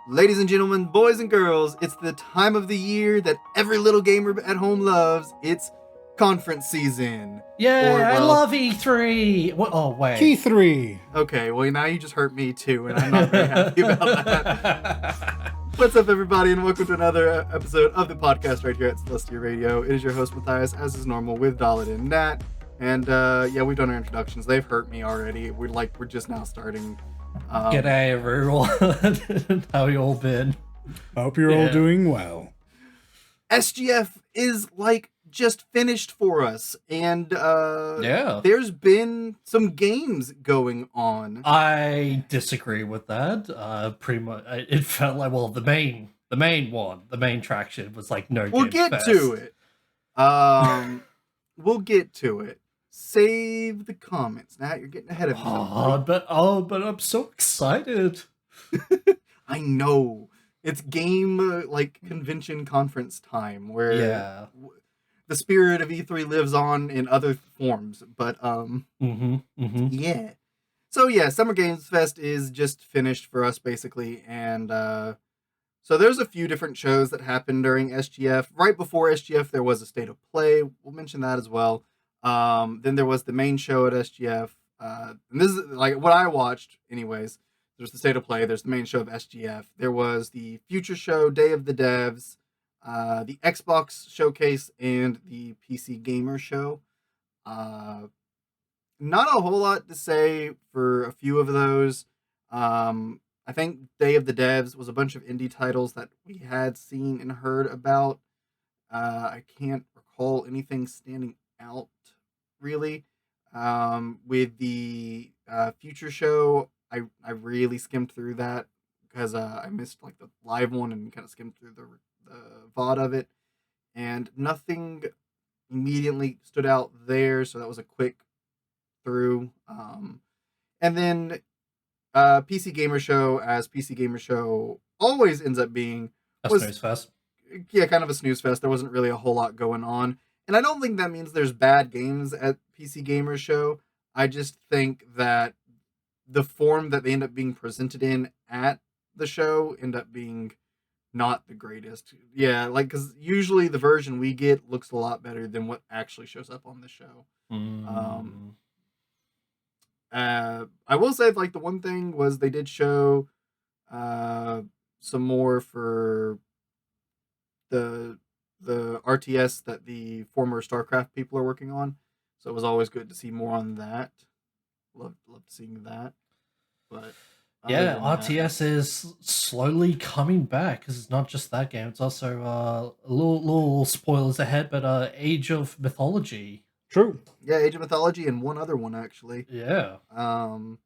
Ladies and gentlemen, boys and girls, it's the time of the year that every little gamer at home loves. It's conference season. Yeah, I love E3. Oh, Key wait. 3. Okay, well, now you just hurt me too, and I'm not very happy about that. What's up, everybody, and welcome to another episode of the podcast right here at Celestia Radio. It is your host, Matthias, as is normal, with Dalit and Nat. And yeah, we've done our introductions. They've hurt me already. We're just now starting. G'day, everyone. How you all been? Hope you're all doing well. SGF is just finished for us, and Yeah. there's been some games going on. I disagree with that. Pretty much, it felt like, well, the main traction was like no. We'll get to it. We'll get to it. Save the comments. Nat, you're getting ahead of yourself. But I'm so excited. I know. It's game convention conference time where the spirit of E3 lives on in other forms. But yeah. So yeah, Summer Games Fest is just finished for us basically, and so there's a few different shows that happened during SGF. Right before SGF, there was a State of Play. We'll mention that as well. Then there was the main show at SGF. And this is like what I watched anyways. There's the State of Play. There's the main show of SGF. There was the Future Show, Day of the Devs, the Xbox Showcase, and the PC Gamer Show. Not a whole lot to say for a few of those. I think Day of the Devs was a bunch of indie titles that we had seen and heard about. I can't recall anything standing out really. With the Future Show, I really skimmed through that because I missed like the live one and kind of skimmed through the VOD of it, and nothing immediately stood out there, so that was a quick through. And then PC Gamer Show, as PC Gamer Show always ends up being, was snooze fest. Yeah, kind of a snooze fest. There wasn't really a whole lot going on. And I don't think that means there's bad games at PC Gamer Show. I just think that the form that they end up being presented in at the show end up being not the greatest. Yeah, because usually the version we get looks a lot better than what actually shows up on the show. I will say, the one thing was they did show some more for the RTS that the former StarCraft people are working on, so it was always good to see more on that. Loved seeing that. But yeah, RTS is slowly coming back because it's not just that game; it's also a little spoilers ahead, but Age of Mythology. True. Yeah, Age of Mythology and one other one actually. Yeah. So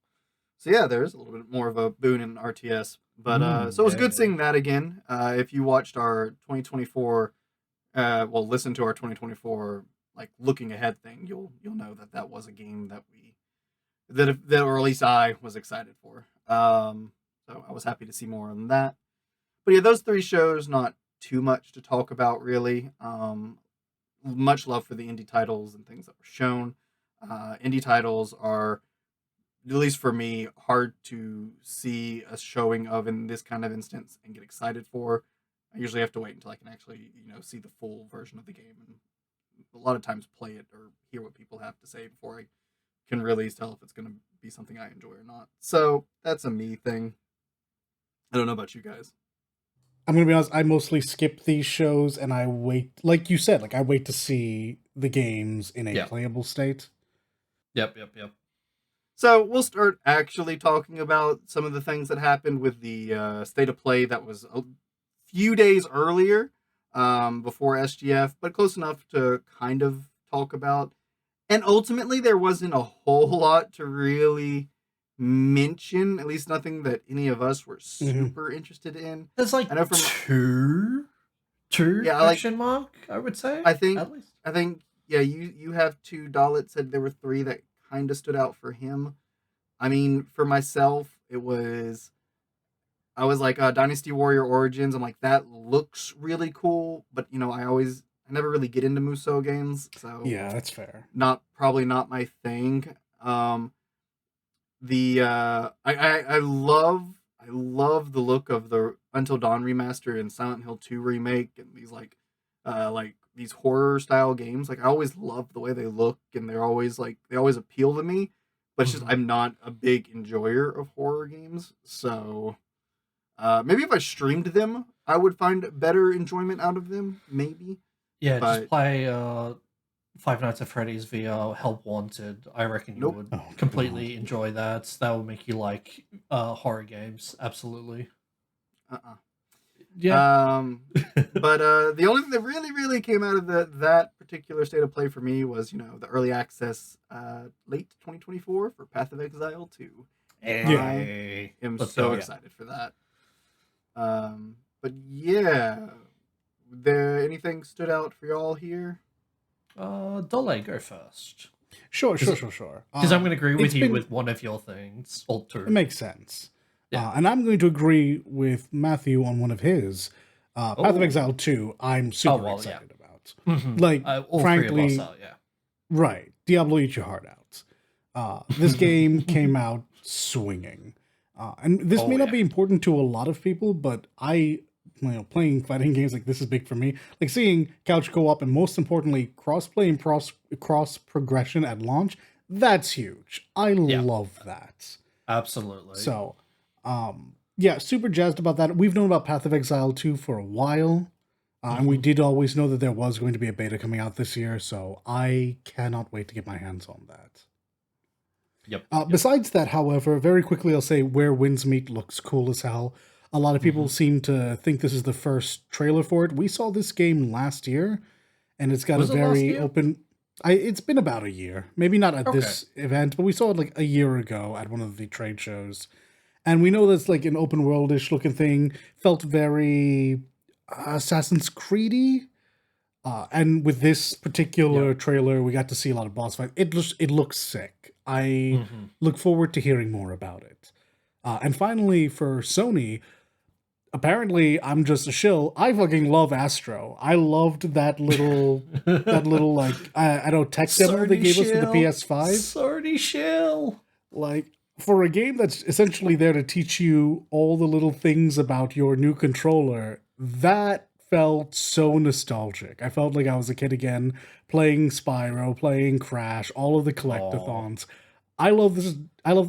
yeah, there is a little bit more of a boon in RTS, but so it was good seeing that again. If you watched our 2024. Listen to our 2024 looking ahead thing. You'll know that was a game that or at least I was excited for. So I was happy to see more on that. But yeah, those three shows, not too much to talk about really. Much love for the indie titles and things that were shown. Indie titles are, at least for me, hard to see a showing of in this kind of instance and get excited for. I usually have to wait until I can actually, see the full version of the game, and a lot of times play it or hear what people have to say before I can really tell if it's going to be something I enjoy or not. So that's a me thing. I don't know about you guys. I'm going to be honest, I mostly skip these shows and I wait, like you said, I wait to see the games in a playable state. Yep. So we'll start actually talking about some of the things that happened with the State of Play that was few days earlier, before SGF, but close enough to kind of talk about. And ultimately, there wasn't a whole lot to really mention, at least nothing that any of us were super interested in. There's I know from two question mark, I would say. I think you have two. Dalit said there were three that kind of stood out for him. I mean, for myself, I was like, Dynasty Warrior Origins. I'm like, that looks really cool, but I never really get into Musou games, so yeah, that's fair. Probably not my thing. I love love the look of the Until Dawn remaster and Silent Hill 2 remake and these like these horror style games. Like I always love the way they look and they're always like they always appeal to me. But it's just I'm not a big enjoyer of horror games, so maybe if I streamed them, I would find better enjoyment out of them. Maybe. Yeah, But just play Five Nights at Freddy's via Help Wanted. I reckon you nope. would Oh, completely enjoy that. That would make you like horror games. Absolutely. Yeah. But the only thing that really came out of that particular state of play for me was the early access late 2024 for Path of Exile 2. Hey. I am Let's so go. excited for that. But yeah, there anything stood out for y'all here? Dole, go first. Sure. Because I'm going to agree with you with one of your things, or two. It makes sense. Yeah. And I'm going to agree with Matthew on one of his. Path of Exile 2, I'm super excited about. Mm-hmm. Like, all frankly, three of us are, yeah. Right. Diablo eat your heart out. This game came out swinging. And this may not be important to a lot of people, but playing fighting games like this is big for me. Like seeing couch co-op and most importantly, cross-play and cross-progression at launch, that's huge. I love that. Absolutely. So, super jazzed about that. We've known about Path of Exile 2 for a while. And we did always know that there was going to be a beta coming out this year, so I cannot wait to get my hands on that. Yep. Besides that, however, very quickly I'll say Where Winds Meet looks cool as hell. A lot of people seem to think this is the first trailer for it. We saw this game last year, and it's got a very open... It's been about a year. Maybe not at this event, but we saw it like a year ago at one of the trade shows. And we know that's like an open world-ish looking thing. Felt very Assassin's Creed-y. And with this particular trailer, we got to see a lot of boss fights. It looks sick. I look forward to hearing more about it. And finally, for Sony, apparently I'm just a shill. I fucking love Astro. I loved that little like I don't tech demo they gave us for the PS5. Sony shill. Like for a game that's essentially there to teach you all the little things about your new controller, that felt so nostalgic. I felt like I was a kid again, playing Spyro, playing Crash, all of the collectathons. I love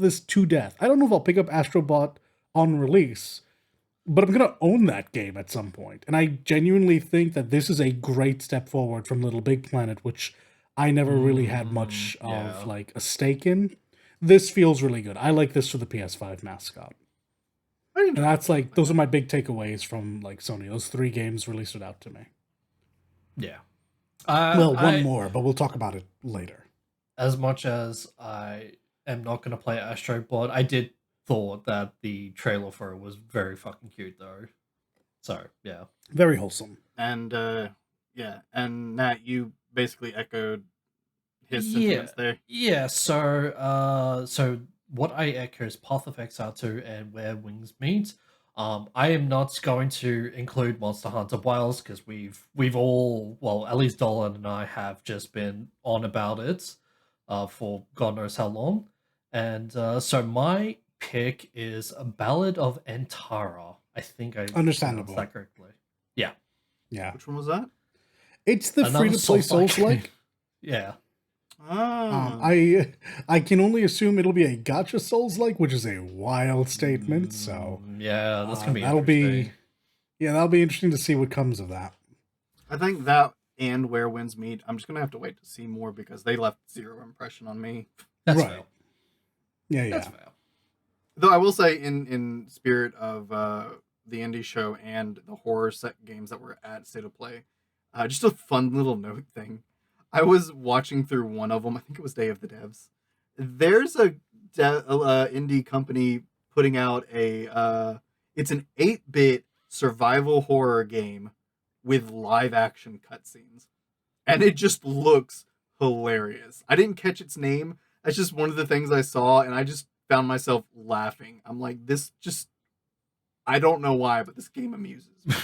this to death. I don't know if I'll pick up Astrobot on release, but I'm gonna own that game at some point. And I genuinely think that this is a great step forward from Little Big Planet, which I never really had much of like a stake in. This feels really good. I like this for the PS5 mascot. And that's like, those are my big takeaways from like Sony. Those 3 games really stood out to me. Yeah. One more, but we'll talk about it later. As much as I am not going to play Astrobot, I did thought that the trailer for it was very fucking cute though. So, yeah. Very wholesome. And, and Nat, you basically echoed his sentiments there. Yeah, so what I echo is Path of Exile 2 and Where Wings Meet. I am not going to include Monster Hunter Wilds because we've all, well, at least Dolan and I have just been on about it for God knows how long. And so my pick is A Ballad of Antara. I think I understandable pronounced that correctly. Yeah. Yeah. Which one was that? It's the free-to-play Souls-like. Yeah. I can only assume it'll be a gacha Souls-like, which is a wild statement. So yeah, that's gonna be that'll be interesting to see what comes of that. I think that and Where Winds Meet, I'm just gonna have to wait to see more because they left zero impression on me. That's right. fair. Yeah. That's fair. Though I will say, in spirit of the indie show and the horror set games that were at State of Play, just a fun little note thing. I was watching through one of them. I think it was Day of the Devs. There's a indie company putting out it's an 8-bit survival horror game with live action cutscenes, and it just looks hilarious. I didn't catch its name. That's just one of the things I saw, and I just found myself laughing. I'm like, I don't know why, but this game amuses me.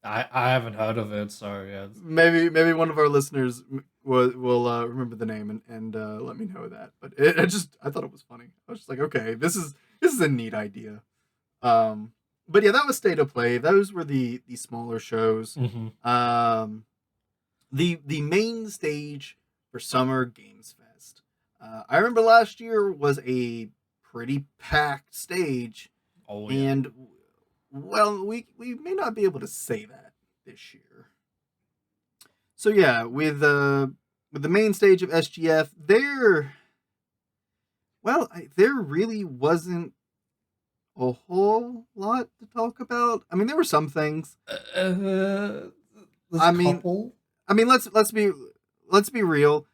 I haven't heard of it, so yeah. Maybe one of our listeners will remember the name and let me know that. But I thought it was funny. I was just like, okay, this is this is a neat idea. But yeah, that was State of Play. Those were the smaller shows. Mm-hmm. The main stage for Summer Games Fest. I remember last year was a pretty packed stage. Oh, yeah. And well, we may not be able to say that this year. So yeah, with the main stage of SGF, there really wasn't a whole lot to talk about. I mean, there were some things. There's I a mean, couple. let's be real.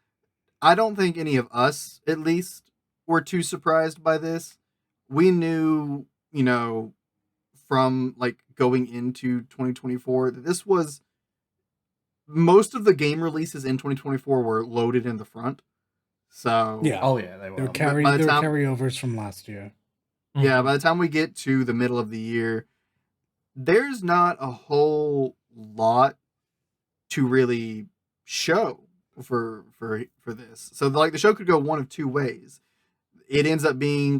I don't think any of us, at least, were too surprised by this. We knew, from like going into 2024 that this was most of the game releases in 2024 were loaded in the front. So yeah, they were. They were carryovers from last year. Yeah, by the time we get to the middle of the year, there's not a whole lot to really show for this. So like the show could go one of two ways. It ends up doing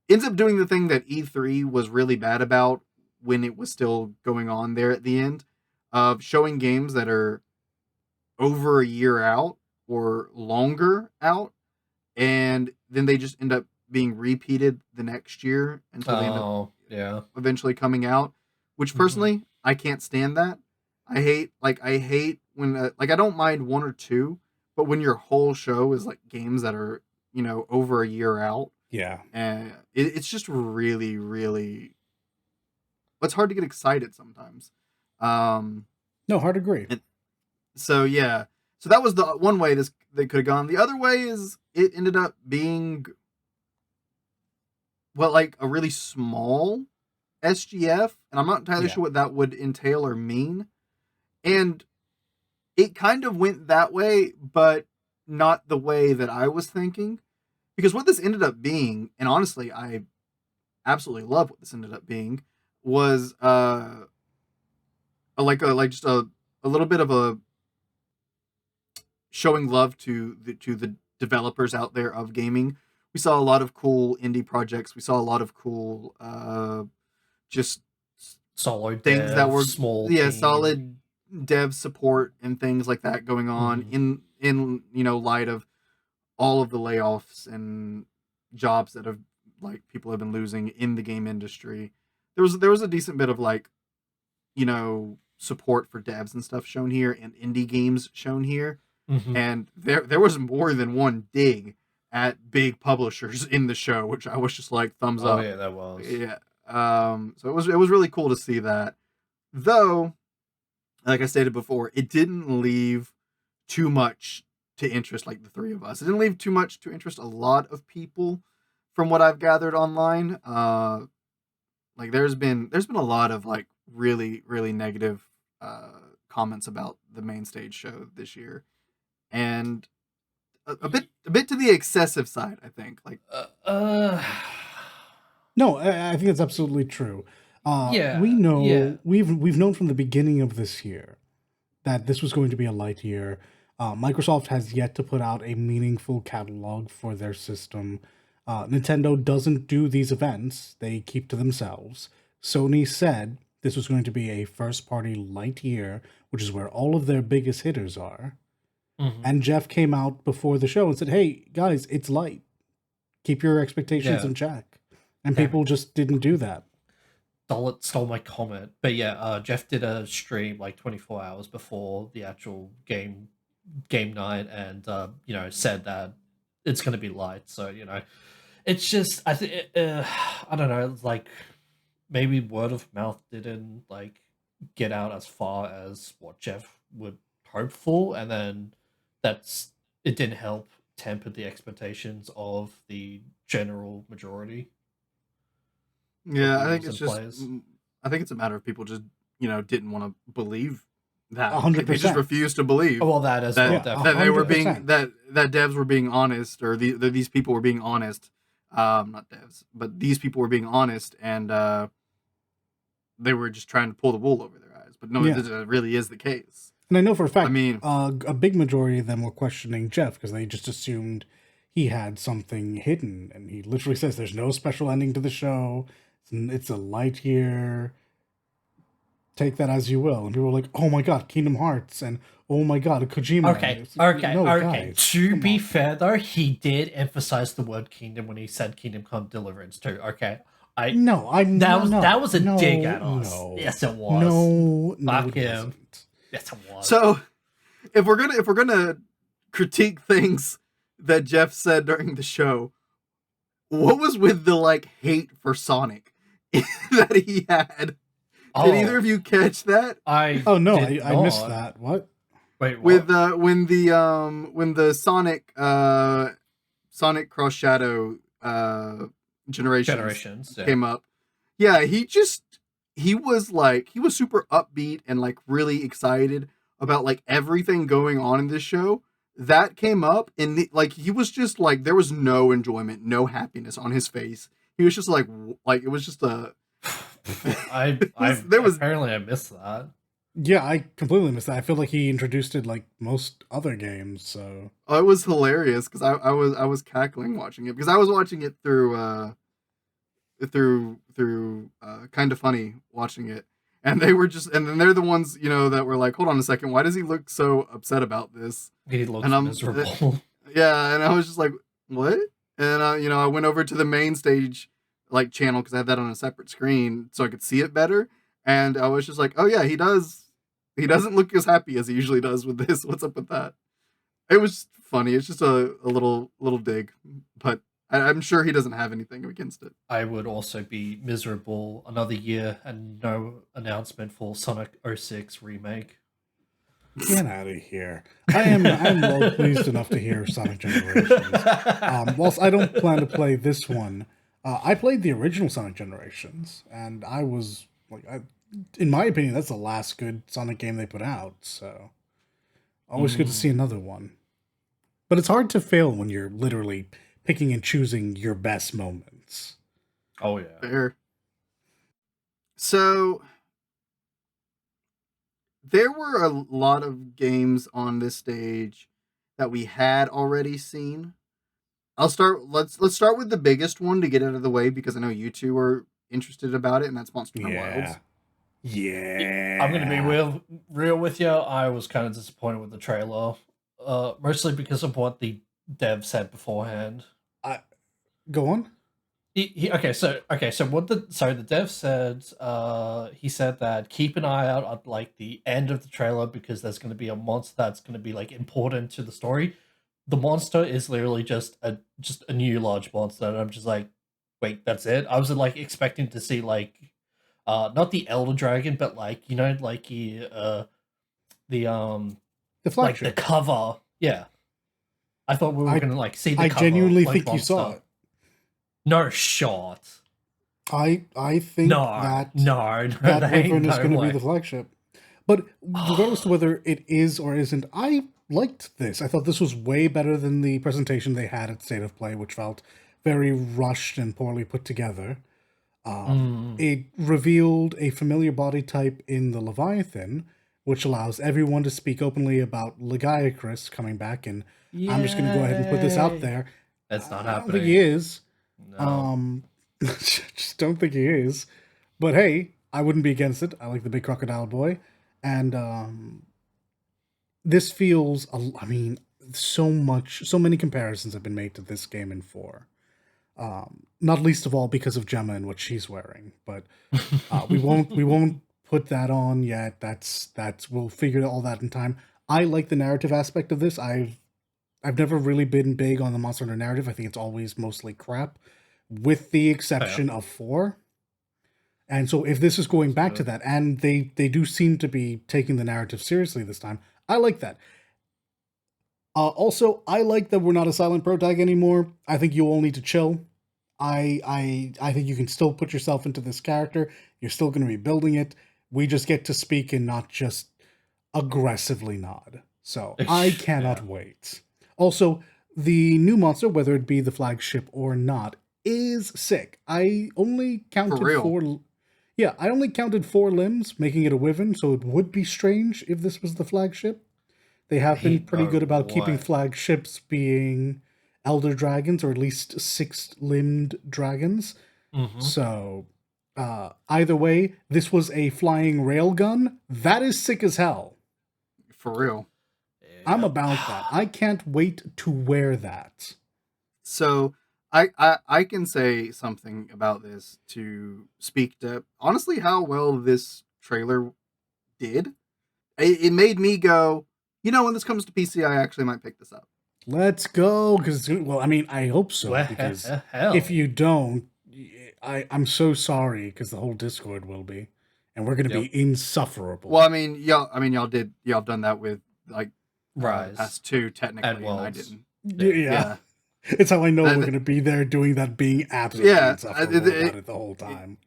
the thing that E3 was really bad about when it was still going on there at the end, of showing games that are over a year out or longer out, and then they just end up being repeated the next year until they end up eventually coming out. Which personally, I can't stand that. I hate when I don't mind one or two, but when your whole show is like games that are over a year out, and it's just really, really, it's hard to get excited sometimes. No, hard agree. So yeah, so that was the one way they could have gone. The other way is it ended up being like a really small SGF, and I'm not entirely sure what that would entail or mean. And it kind of went that way, but not the way that I was thinking. Because what this ended up being, and honestly, I absolutely love what this ended up being, was just a little bit of a showing love to the developers out there of gaming. We saw a lot of cool indie projects. We saw a lot of cool just solo things dev, that were small team. solid dev support and things like that going on in light of all of the layoffs and jobs that have people have been losing in the game industry. There was a decent bit of support for devs and stuff shown here, and indie games shown here. And there was more than one dig at big publishers in the show, which I was just like, thumbs up. Oh yeah, that was. Yeah. So it was really cool to see that. Though, like I stated before, it didn't leave too much to interest like the three of us. It didn't leave too much to interest a lot of people from what I've gathered online. There's been a lot of really, really negative comments about the main stage show this year. And a bit to the excessive side, I think. No, I think that's absolutely true. We know we've known from the beginning of this year that this was going to be a light year. Microsoft has yet to put out a meaningful catalog for their system. Nintendo doesn't do these events; they keep to themselves. Sony said this was going to be a first-party light year, which is where all of their biggest hitters are. And Jeff came out before the show and said, "Hey guys, it's light. Keep your expectations in check." And people just didn't do that. Stole my comment, but Jeff did a stream 24 hours before the actual game night, and said that it's going to be light. So it's just I think I don't know, maybe word of mouth didn't get out as far as what Jeff would hope for, and then it didn't help temper the expectations of the general majority. Yeah, I think it's a matter of people just didn't want to believe that. 100%. They just refused to believe. Well, that as well, that they were being that devs were being honest, or these people were being honest. Not devs, but these people were being honest, and they were just trying to pull the wool over their eyes. But no, this really is the case. And I know for a fact, a big majority of them were questioning Jeff because they just assumed he had something hidden, and he literally says there's no special ending to the show. It's a light year. Take that as you will. And people were like, oh my god, Kingdom Hearts, and oh my god, Kojima. Okay. Guys, to be fair, though, he did emphasize the word kingdom when he said Kingdom Come Deliverance too. Okay. That was a dig at us. No, yes, it was. No, Fuck it him. wasn't. Yes, it was. So, if we're gonna critique things that Jeff said during the show, what was with the like hate for Sonic that he had? Did either of you catch that? I missed that. What? Wait, what? With when the Sonic Cross Shadow generations came up. Yeah, he was super upbeat and like really excited about like everything going on in this show. That came up and like he was just like there was no enjoyment, no happiness on his face. He was just like it was just a apparently I missed that. Yeah, I completely missed that. I feel like he introduced it like most other games. So it was hilarious because I was cackling watching it because I was watching it through Kind of Funny watching it, and then they're the ones that were like, hold on a second, why does he look so upset about this? He looks miserable. Yeah, and I was just like, what? And I went over to the main stage like channel because I had that on a separate screen so I could see it better, and I was just like, oh yeah, he doesn't look as happy as he usually does with this. What's up with that? It was funny. It's just a little dig, but I'm sure he doesn't have anything against it. I would also be miserable another year and no announcement for Sonic 06 remake. Get out of here. I'm well pleased enough to hear Sonic Generations. Whilst I don't plan to play this one, I played the original Sonic Generations, and I was like, in my opinion, that's the last good Sonic game they put out, so always good to see another one. But it's hard to fail when you're literally picking and choosing your best moments. Oh, yeah. Fair. So, there were a lot of games on this stage that we had already seen. Let's start with the biggest one to get out of the way because I know you two are interested about it, and that's Monster Hunter Wilds. Yeah. I'm going to be real with you. I was kind of disappointed with the trailer, mostly because of what the dev said beforehand. Go on. So what the dev said, he said that keep an eye out at like the end of the trailer because there's going to be a monster that's going to be like important to the story. The monster is literally just a new large monster, and I'm just like, wait, that's it? I was like expecting to see like not the Elder Dragon, but like the flagship, like the cover. Yeah, I thought we were gonna like see the cover. I genuinely like, think monster. You saw it. No shot. I think that Wyvern is going to be the flagship. But regardless of whether it is or isn't, I liked this. I thought this was way better than the presentation they had at State of Play, which felt very rushed and poorly put together. It revealed a familiar body type in the Leviathan, which allows everyone to speak openly about Legiacris coming back, and I'm just going to go ahead and put this out there. That's not happening. I don't think he is. No. Just don't think he is. But hey, I wouldn't be against it. I like the big crocodile boy. And this feels, so many comparisons have been made to this game in 4. Not least of all because of Gemma and what she's wearing. But we won't put that on yet. That's we'll figure all that in time. I like the narrative aspect of this. I've never really been big on the Monster Hunter narrative. I think it's always mostly crap, with the exception of 4. And so if this is going back to that, and they do seem to be taking the narrative seriously this time, I like that. Also, I like that we're not a silent pro tag anymore. I think you all need to chill. I think you can still put yourself into this character. You're still going to be building it. We just get to speak and not just aggressively nod. So I cannot wait. Also, the new monster, whether it be the flagship or not, is sick. I only counted 4. Yeah, I only counted 4 limbs, making it a wyvern, so it would be strange if this was the flagship. They have been pretty good about keeping flagships being elder dragons, or at least 6-limbed dragons. Mm-hmm. So either way, this was a flying railgun. That is sick as hell. For real. I'm about that. I can't wait to wear that. So I can say something about this to speak to honestly how well this trailer did. It made me go, when this comes to PC, I actually might pick this up. Let's go, because I hope so. Because if you don't, I'm so sorry, because the whole Discord will be, and we're going to be insufferable. Well, y'all done that with like Rise past 2 technically, and I didn't. Yeah. It's how I know we're going to be there doing that, being absolutely insufferable about it the whole time.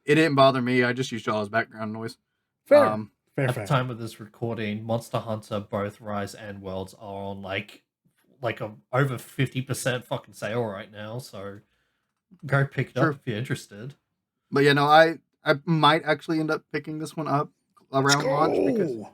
It didn't bother me. I just used y'all as background noise. Fair. At the time of this recording, Monster Hunter, both Rise and Worlds are on like a over 50% fucking sale right now. So go pick it up if you're interested. But I might actually end up picking this one up around launch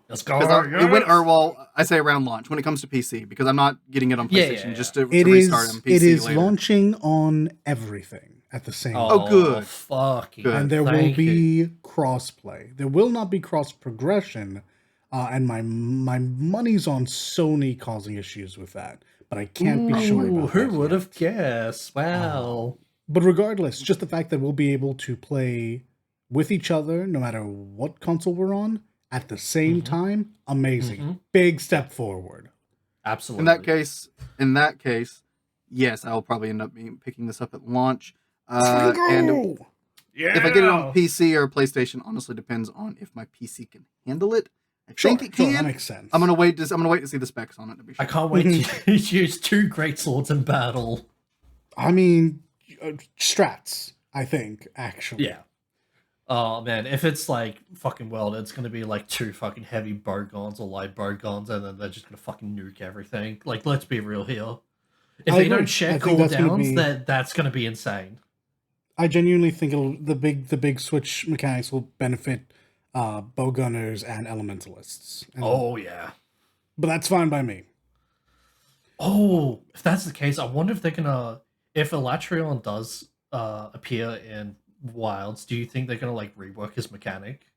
I say around launch when it comes to PC, because I'm not getting it on PlayStation just to restart on PC. It is later. Launching on everything at the same time. Oh, good. Fucking good. And there will be crossplay. There will not be cross progression, and my money's on Sony causing issues with that. But I can't be sure about who would have guessed? Wow. But regardless, just the fact that we'll be able to play with each other, no matter what console we're on, at the same time, amazing. Big step forward. Absolutely. In that case, yes, I will probably end up picking this up at launch. And if I get it on PC or PlayStation, honestly depends on if my PC can handle it. I think it can. That makes sense. I'm gonna wait to see the specs on it to be sure. I can't wait to use 2 great swords in battle. I mean, strats, I think, actually. Yeah. Oh man, if it's like fucking World, it's gonna be like 2 fucking heavy bowguns or light bowguns, and then they're just gonna fucking nuke everything. Like, let's be real here. If they don't share cooldowns, that's gonna be insane. I genuinely think the big switch mechanics will benefit bowgunners and elementalists. Yeah. But that's fine by me. Oh, if that's the case, I wonder if they're gonna, if Elatrion does appear in Wilds, do you think they're gonna like rework his mechanic?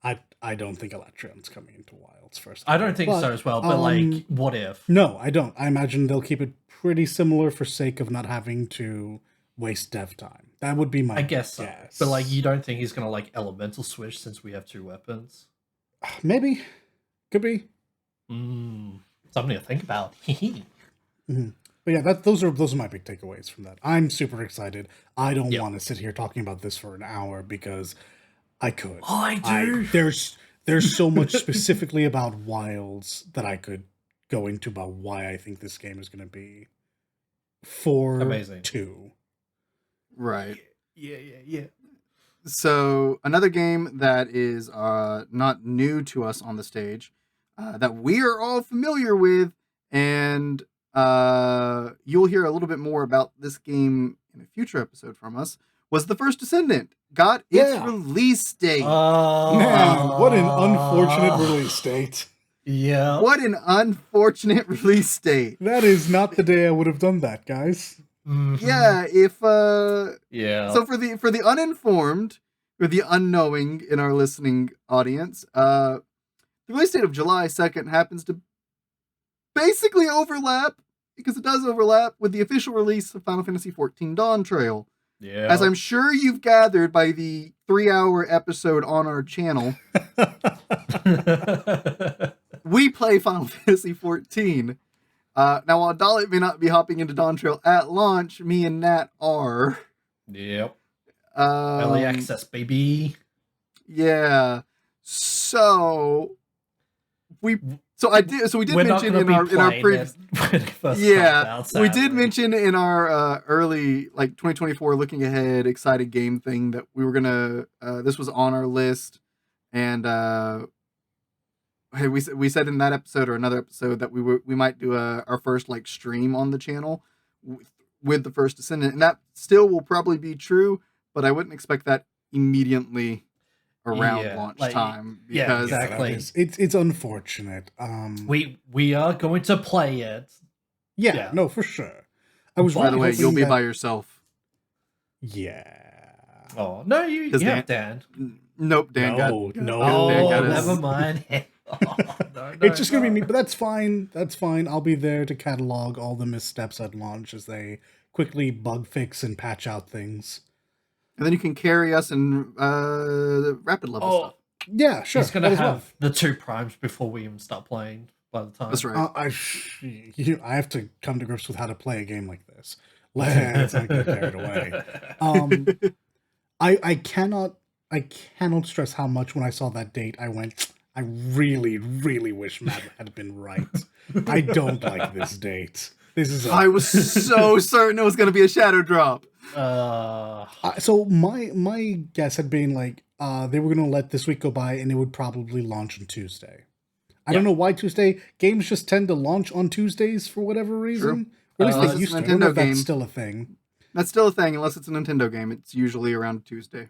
I don't think Elatrion's coming into Wilds first. I don't think so as well, but like, what if? No, I don't. I imagine they'll keep it pretty similar for sake of not having to waste dev time. That would be my guess. So. But like, you don't think he's gonna like elemental switch since we have 2 weapons? Maybe. Could be. Something to think about. But yeah, those are my big takeaways from that. I'm super excited. I don't want to sit here talking about this for an hour because I could. Oh, I do. There's so much specifically about Wilds that I could go into about why I think this game is going to be amazing. 2. Right. Yeah. So another game that is not new to us on the stage, that we are all familiar with, and you'll hear a little bit more about this game in a future episode from us, was The First Descendant. Got its release date. Man, what an unfortunate release date. Yeah. What an unfortunate release date. That is not the day I would have done that, guys. Yeah, So for the uninformed or the unknowing in our listening audience, the release date of July 2nd happens to basically overlap, because it does overlap with the official release of Final Fantasy XIV Dawn Trail. Yeah. As I'm sure you've gathered by the 3-hour episode on our channel, we play Final Fantasy XIV. Now, while Dalit may not be hopping into Dawn Trail at launch, me and Nat are. Yep. Early access, baby. Yeah. So we did mention in our previous. We did mention in our early 2024 looking ahead excited game thing that we were gonna. This was on our list, and hey, we said in that episode or another episode that we might do our first stream on the channel with The First Descendant, and that still will probably be true, but I wouldn't expect that immediately around launch time, because exactly. It's unfortunate. We are going to play it. Yeah, no, for sure. I was By the way, you'll be that... by yourself. Yeah. Oh no, you have Dan. Nope, Dan got. Oh, never mind. No, it's just gonna be me, but that's fine. That's fine. I'll be there to catalog all the missteps at launch as they quickly bug fix and patch out things. And then you can carry us in rapid level stuff. Yeah, sure. He's gonna have the 2 primes before we even start playing. By the time that's right. I have to come to grips with how to play a game like this. Let's not get carried away. I cannot stress how much when I saw that date, I went, I really, really wish Matt had been right. I don't like this date. I was so certain it was going to be a shadow drop. So my guess had been like they were going to let this week go by and it would probably launch on Tuesday. I don't know why Tuesday. Games just tend to launch on Tuesdays for whatever reason. Or at least they used to. I don't know if that's still a thing. That's still a thing, unless it's a Nintendo game. It's usually around Tuesday.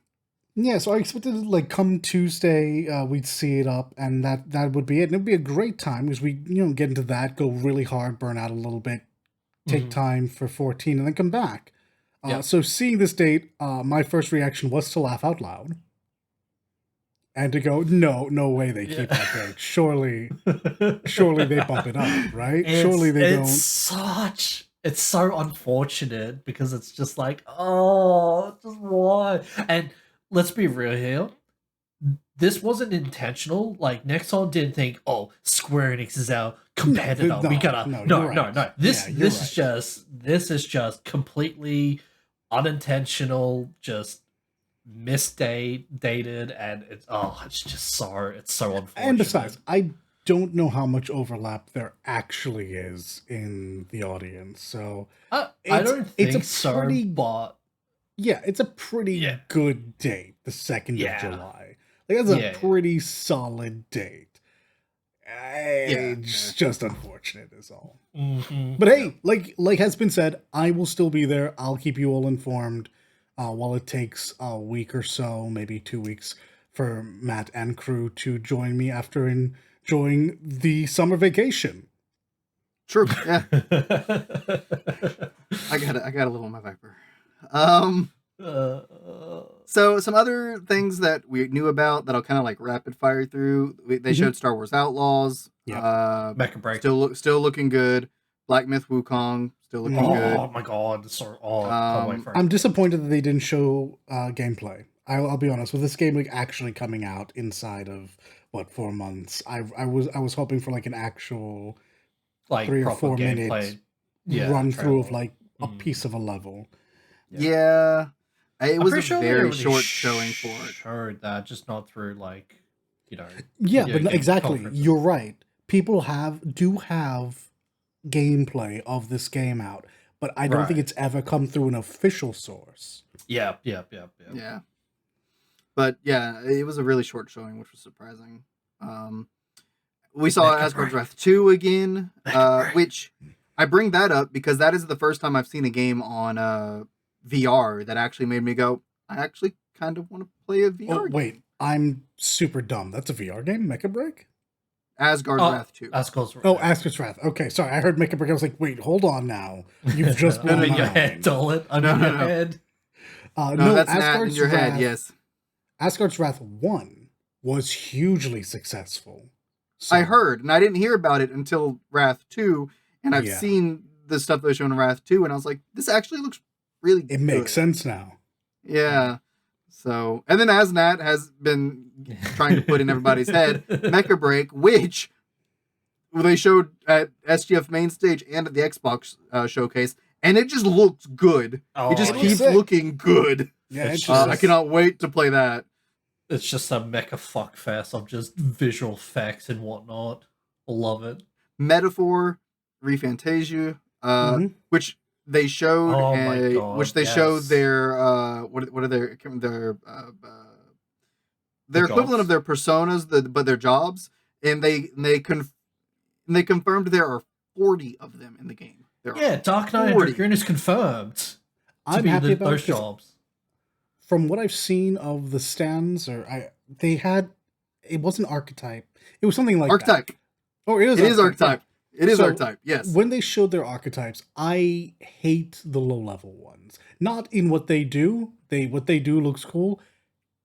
Yeah, so I expected like come Tuesday, we'd see it up, and that would be it. And it'd be a great time because we get into that, go really hard, burn out a little bit, take time for 14, and then come back. So seeing this date, my first reaction was to laugh out loud. And to go, no way they keep that date. Surely they bump it up, right? Surely they don't. It's so unfortunate because it's just like, just why? And let's be real here. This wasn't intentional. Like, Nexon didn't think, Square Enix is our competitor. We gotta no. This is just completely unintentional, just misdated, and it's so unfortunate. And besides, I don't know how much overlap there actually is in the audience, so I don't think so. But yeah, it's a pretty good date. The 2nd of July, like that's a pretty solid date. It's just unfortunate is all. But hey, like has been said, I will still be there. I'll keep you all informed. While it takes a week or so, maybe 2 weeks, for Matt and crew to join me after enjoying the summer vacation. True, yeah. I got a little on my Viper. So some other things that we knew about that I'll kind of like rapid fire through. They showed Star Wars Outlaws. Mekanik still looking good. Black Myth Wukong still looking good. Oh my god! I'm disappointed that they didn't show gameplay. I'll be honest, with this game like actually coming out inside of 4 months, I was hoping for like an actual like 3 or 4 minute run through of like a piece of a level. Yeah, it was a very short showing for it. Heard that, just not through like Yeah, but exactly, you're right. People do have gameplay of this game out, but I don't think it's ever come through an official source. Yeah. But yeah, it was a really short showing, which was surprising. We saw Asgard's Wrath 2 again, which I bring that up because that is the first time I've seen a game on VR that actually made me go, I actually kind of want to play a VR game. Wait, I'm super dumb. That's a VR game? Mecha Break? Asgard's Wrath 2. Asgard's Wrath. Okay, sorry. I heard Mecha Break. I was like, wait, hold on now. You've just I'm in your head, Dolan. I'm in your head. No, that's Asgard's in your head, yes. Asgard's Wrath 1 was hugely successful. So. I heard, and I didn't hear about it until Wrath 2, and I've seen the stuff that was shown in Wrath 2, and I was like, this actually looks really good. It makes sense now. Yeah. So, and then as Nat has been trying to put in everybody's head, Mecha Break, which they showed at SGF main stage and at the Xbox showcase, and it just looks good. It just keeps looking good. Yeah, I cannot wait to play that. It's just a mecha fuck fest of just visual effects and whatnot. Love it. Metaphor, Refantasia, which they showed, showed their what are their equivalent of their personas, but their jobs, and they confirmed there are 40 of them in the game. Dark Knight and Dragoon is confirmed. I'm happy about those jobs. From what I've seen of the stands, it wasn't Archetype. It was something like Archetype. That. Oh, it is Archetype. It is archetype, yes. When they showed their archetypes, I hate the low-level ones. Not in what they do. What they do looks cool.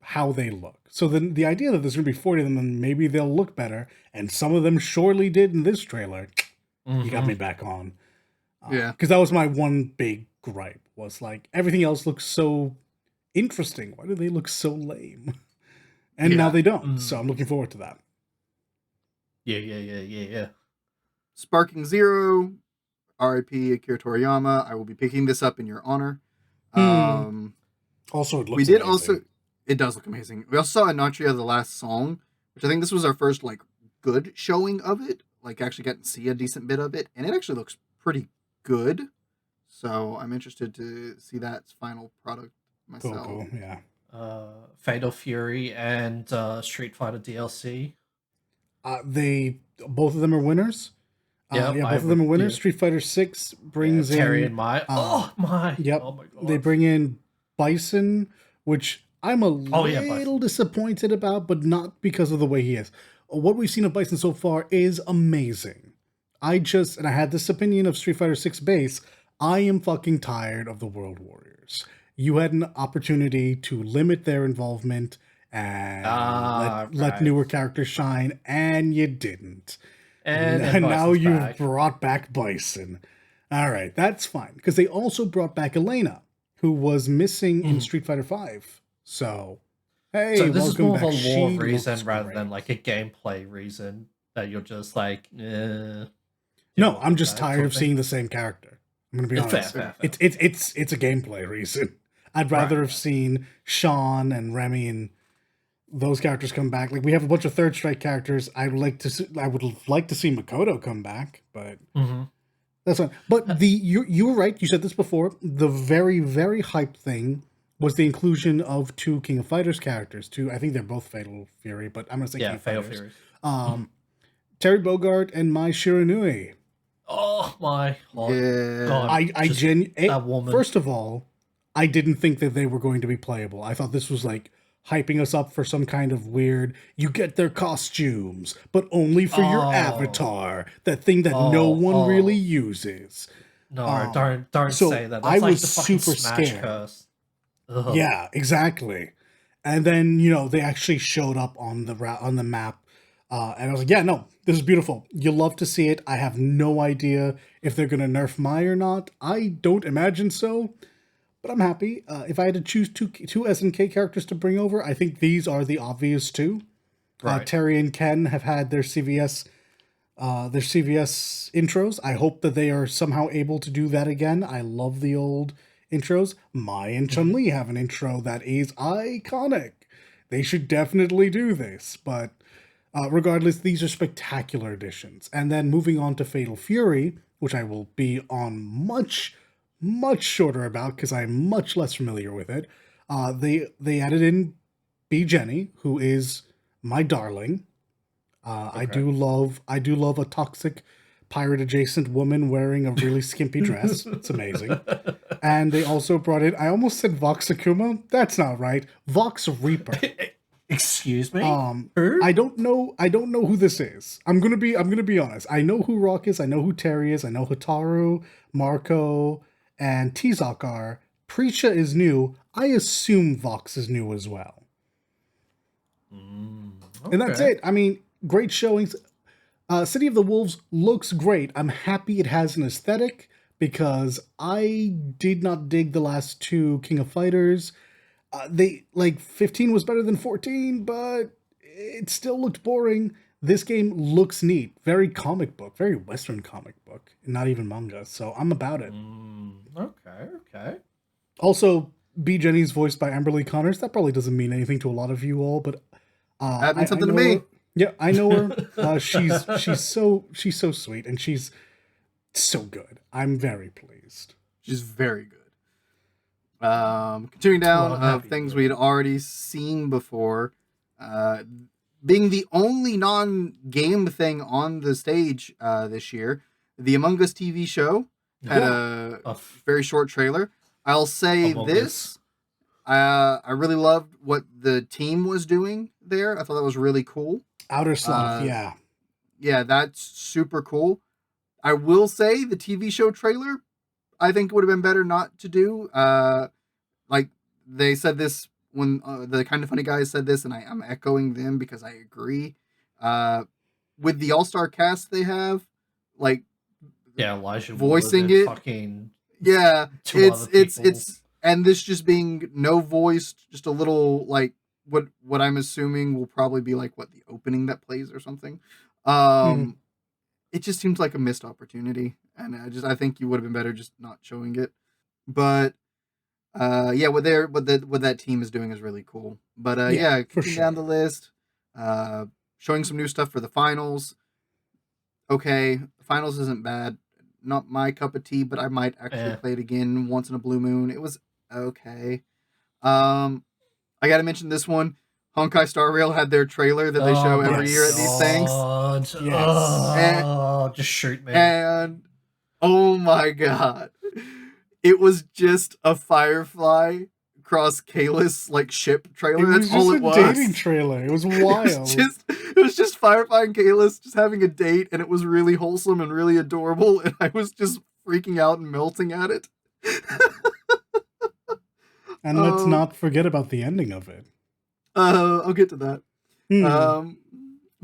How they look. So then the idea that there's going to be 40 of them and maybe they'll look better, and some of them surely did in this trailer, you got me back on. Yeah. Because that was my one big gripe, was like, everything else looks so interesting. Why do they look so lame? And now they don't. So I'm looking forward to that. Yeah. Sparking Zero, R.I.P. Akira Toriyama. I will be picking this up in your honor. Also, it looks amazing. It does look amazing. We also saw Anatria, the last song, which I think this was our first like good showing of it. Like actually getting to see a decent bit of it, and it actually looks pretty good. So I'm interested to see that final product myself. Cool, yeah. Fatal Fury and Street Fighter DLC. Both of them are winners. Both of them are winners. Street Fighter 6 brings in Terry and Mai. Yep. Oh my god. They bring in Bison, which I'm a little disappointed about, but not because of the way he is. What we've seen of Bison so far is amazing. I had this opinion of Street Fighter 6 base. I am fucking tired of the World Warriors. You had an opportunity to limit their involvement and let newer characters shine, and you didn't. And now you've brought back Bison. All right, that's fine. Because they also brought back Elena, who was missing in Street Fighter V. So, hey, so this is more back. of a lore reason rather than like a gameplay reason that you're just like, No, I'm just tired of seeing the same character. I'm gonna be honest. Fair. It's a gameplay reason. I'd rather have seen Sean and Remy and those characters come back. Like, we have a bunch of Third Strike characters. I would like to see Makoto come back, but that's fine. But you were right. You said this before. The very, very hyped thing was the inclusion of 2 King of Fighters characters. I think they're both Fatal Fury, but I'm gonna say King of Fatal Fighters. Fury. Terry Bogard and Mai Shiranui. Oh my god! That woman. First of all, I didn't think that they were going to be playable. I thought this was like hyping us up for some kind of weird, you get their costumes, but only for your avatar. That thing that no one really uses. No, don't say that. That's I like was the fucking super Smash scared. Curse. Yeah, exactly. And then, they actually showed up on the map. And I was like, yeah, no, this is beautiful. You'll love to see it. I have no idea if they're going to nerf Mai or not. I don't imagine so. But I'm happy. If I had to choose two SNK characters to bring over, I think these are the obvious 2. Right. Terry and Ken have had their CVS intros. I hope that they are somehow able to do that again. I love the old intros. Mai and Chun-Li have an intro that is iconic. They should definitely do this. But regardless, these are spectacular additions. And then moving on to Fatal Fury, which I will be on much shorter about because I'm much less familiar with it. They added in B. Jenny, who is my darling. Okay. I do love a toxic pirate adjacent woman wearing a really skimpy dress. It's amazing. And they also brought in, I almost said Vox Akuma. That's not right. Vox Reaper. Excuse me? I don't know who this is. I'm gonna be honest. I know who Rock is, I know who Terry is, I know Hotaru, Marco, and Tizok are. Preacha is new. I assume Vox is new as well. Okay. And that's it. I mean, great showings. City of the Wolves looks great. I'm happy it has an aesthetic because I did not dig the last 2 King of Fighters. 15 was better than 14, but it still looked boring. This game looks neat. Very comic book, very Western comic book, not even manga. So I'm about it. Okay. Also, B. Jenny's voiced by Amberly Connors. That probably doesn't mean anything to a lot of you all, but that means something to me. Yeah, I know her. She's so sweet and she's so good. I'm very pleased. She's very good. Continuing down of things we'd already seen before, being the only non-game thing on the stage this year, the Among Us TV show had a very short trailer. I'll say this. I really loved what the team was doing there. I thought that was really cool. Outer Sloth, yeah. Yeah, that's super cool. I will say the TV show trailer, I think it would have been better not to do. Like they said this when the Kind of Funny guys said this, and I'm echoing them because I agree. With the all-star cast they have, like Elijah voicing Wood and it, fucking it's and this just being no voiced, just a little like what I'm assuming will probably be like what the opening that plays or something. It just seems like a missed opportunity, and I think you would have been better just not showing it. But yeah, what that team is doing is really cool. But keeping down the list, showing some new stuff for the finals. Okay, the finals isn't bad. Not my cup of tea, but I might actually play it again once in a blue moon. It was okay. I got to mention this one. Honkai Star Rail had their trailer that they show every year at these things. Yes. Just shoot me. And oh my god, it was just a Firefly cross Kalis like ship trailer. That's all it was. It was just a dating trailer. It was wild. It was just Firefly and Kalis just having a date, and it was really wholesome and really adorable, and I was just freaking out and melting at it. And let's not forget about the ending of it. I'll get to that.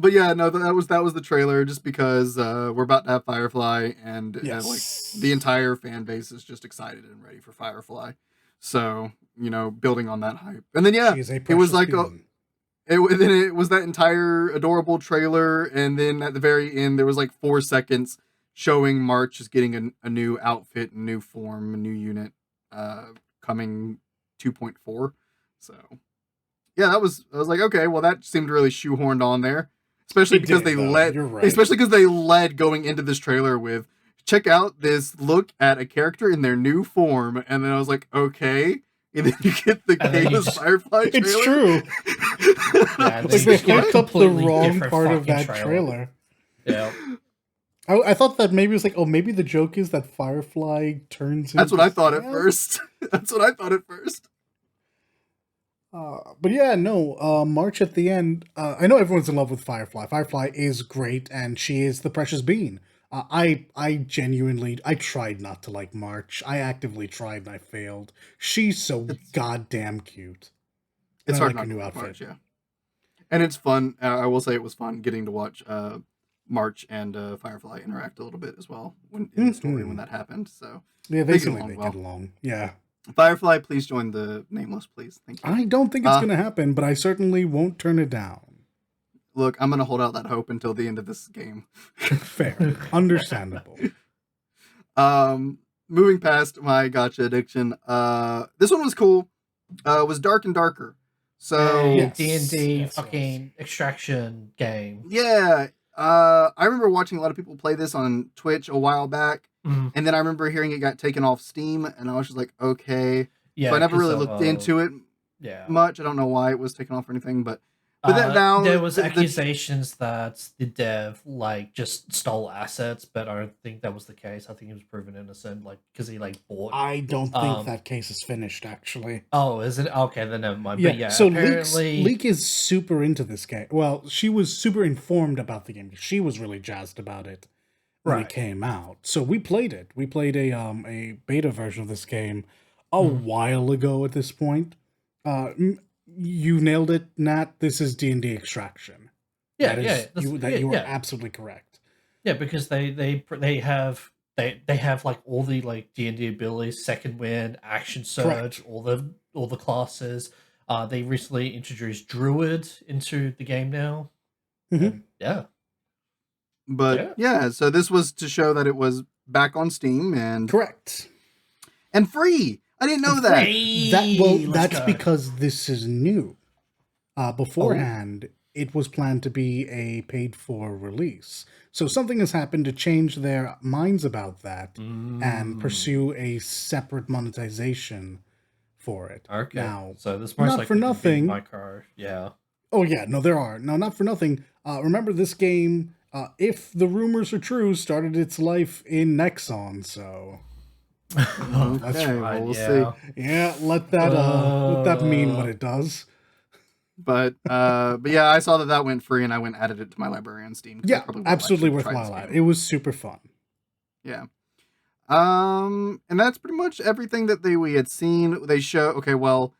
But yeah, no, that was the trailer. Just because we're about to have Firefly, and like the entire fan base is just excited and ready for Firefly. So building on that hype, and then it was like it was that entire adorable trailer, and then at the very end there was like 4 seconds showing March is getting a new outfit, a new form, a new unit, coming 2.4. So yeah, I was like, okay, well that seemed really shoehorned on there, especially because they led going into this trailer with, check out this look at a character in their new form, and then I was like, okay, and then you get the Kalis Firefly trailer. It's true. They hyped up the wrong part of that trailer. Yeah. I thought that maybe it was like, oh, maybe the joke is that Firefly turns into That's what I thought at first. But yeah, no, March at the end, I know everyone's in love with Firefly. Firefly is great, and she is the precious bean. I genuinely, I tried not to like March. I actively tried and I failed. She's so goddamn cute. It's hard not to like March, yeah. And it's fun. I will say it was fun getting to watch March and Firefly interact a little bit as well in the story when that happened. So yeah, they get along. Yeah. Firefly, please join the Nameless, please. Thank you. I don't think it's going to happen, but I certainly won't turn it down. Look, I'm going to hold out that hope until the end of this game. Fair. Understandable. Moving past my gacha addiction, this one was cool. It was Dark and Darker. So D&D fucking extraction game. Yeah. I remember watching a lot of people play this on Twitch a while back, and then I remember hearing it got taken off Steam, and I was just like, okay. Yeah, so I never really looked into it much. I don't know why it was taken off or anything, but then now there was accusations that the dev just stole assets, but I don't think that was the case. I think he was proven innocent, because he bought. I don't think that case is finished, actually. Oh, is it? Okay, then never mind. Yeah, but yeah, so apparently Leek is super into this game. Well, she was super informed about the game. She was really jazzed about it when it came out. So we played it. We played a beta version of this game a while ago at this point. You nailed it, Nat. This is D&D Extraction. Yeah, you are absolutely correct. Yeah, because they have all the D&D abilities, second wind, action surge, all the classes. They recently introduced Druid into the game now. Mm-hmm. But so this was to show that it was back on Steam and correct and free. I didn't know that. That's because this is new. Beforehand, it was planned to be a paid-for release. So something has happened to change their minds about that and pursue a separate monetization for it. Okay. Now, so this most not for nothing. My car. Yeah. Oh yeah, no, there are. No, not for nothing. Remember, this game, if the rumors are true, started its life in Nexon. So. That's right. We'll see. Yeah, let that mean what it does. But yeah, I saw that went free, and I went added it to my library on Steam. Yeah, absolutely worthwhile. It was super fun. Yeah. And that's pretty much everything that we had seen. They show. Okay, well,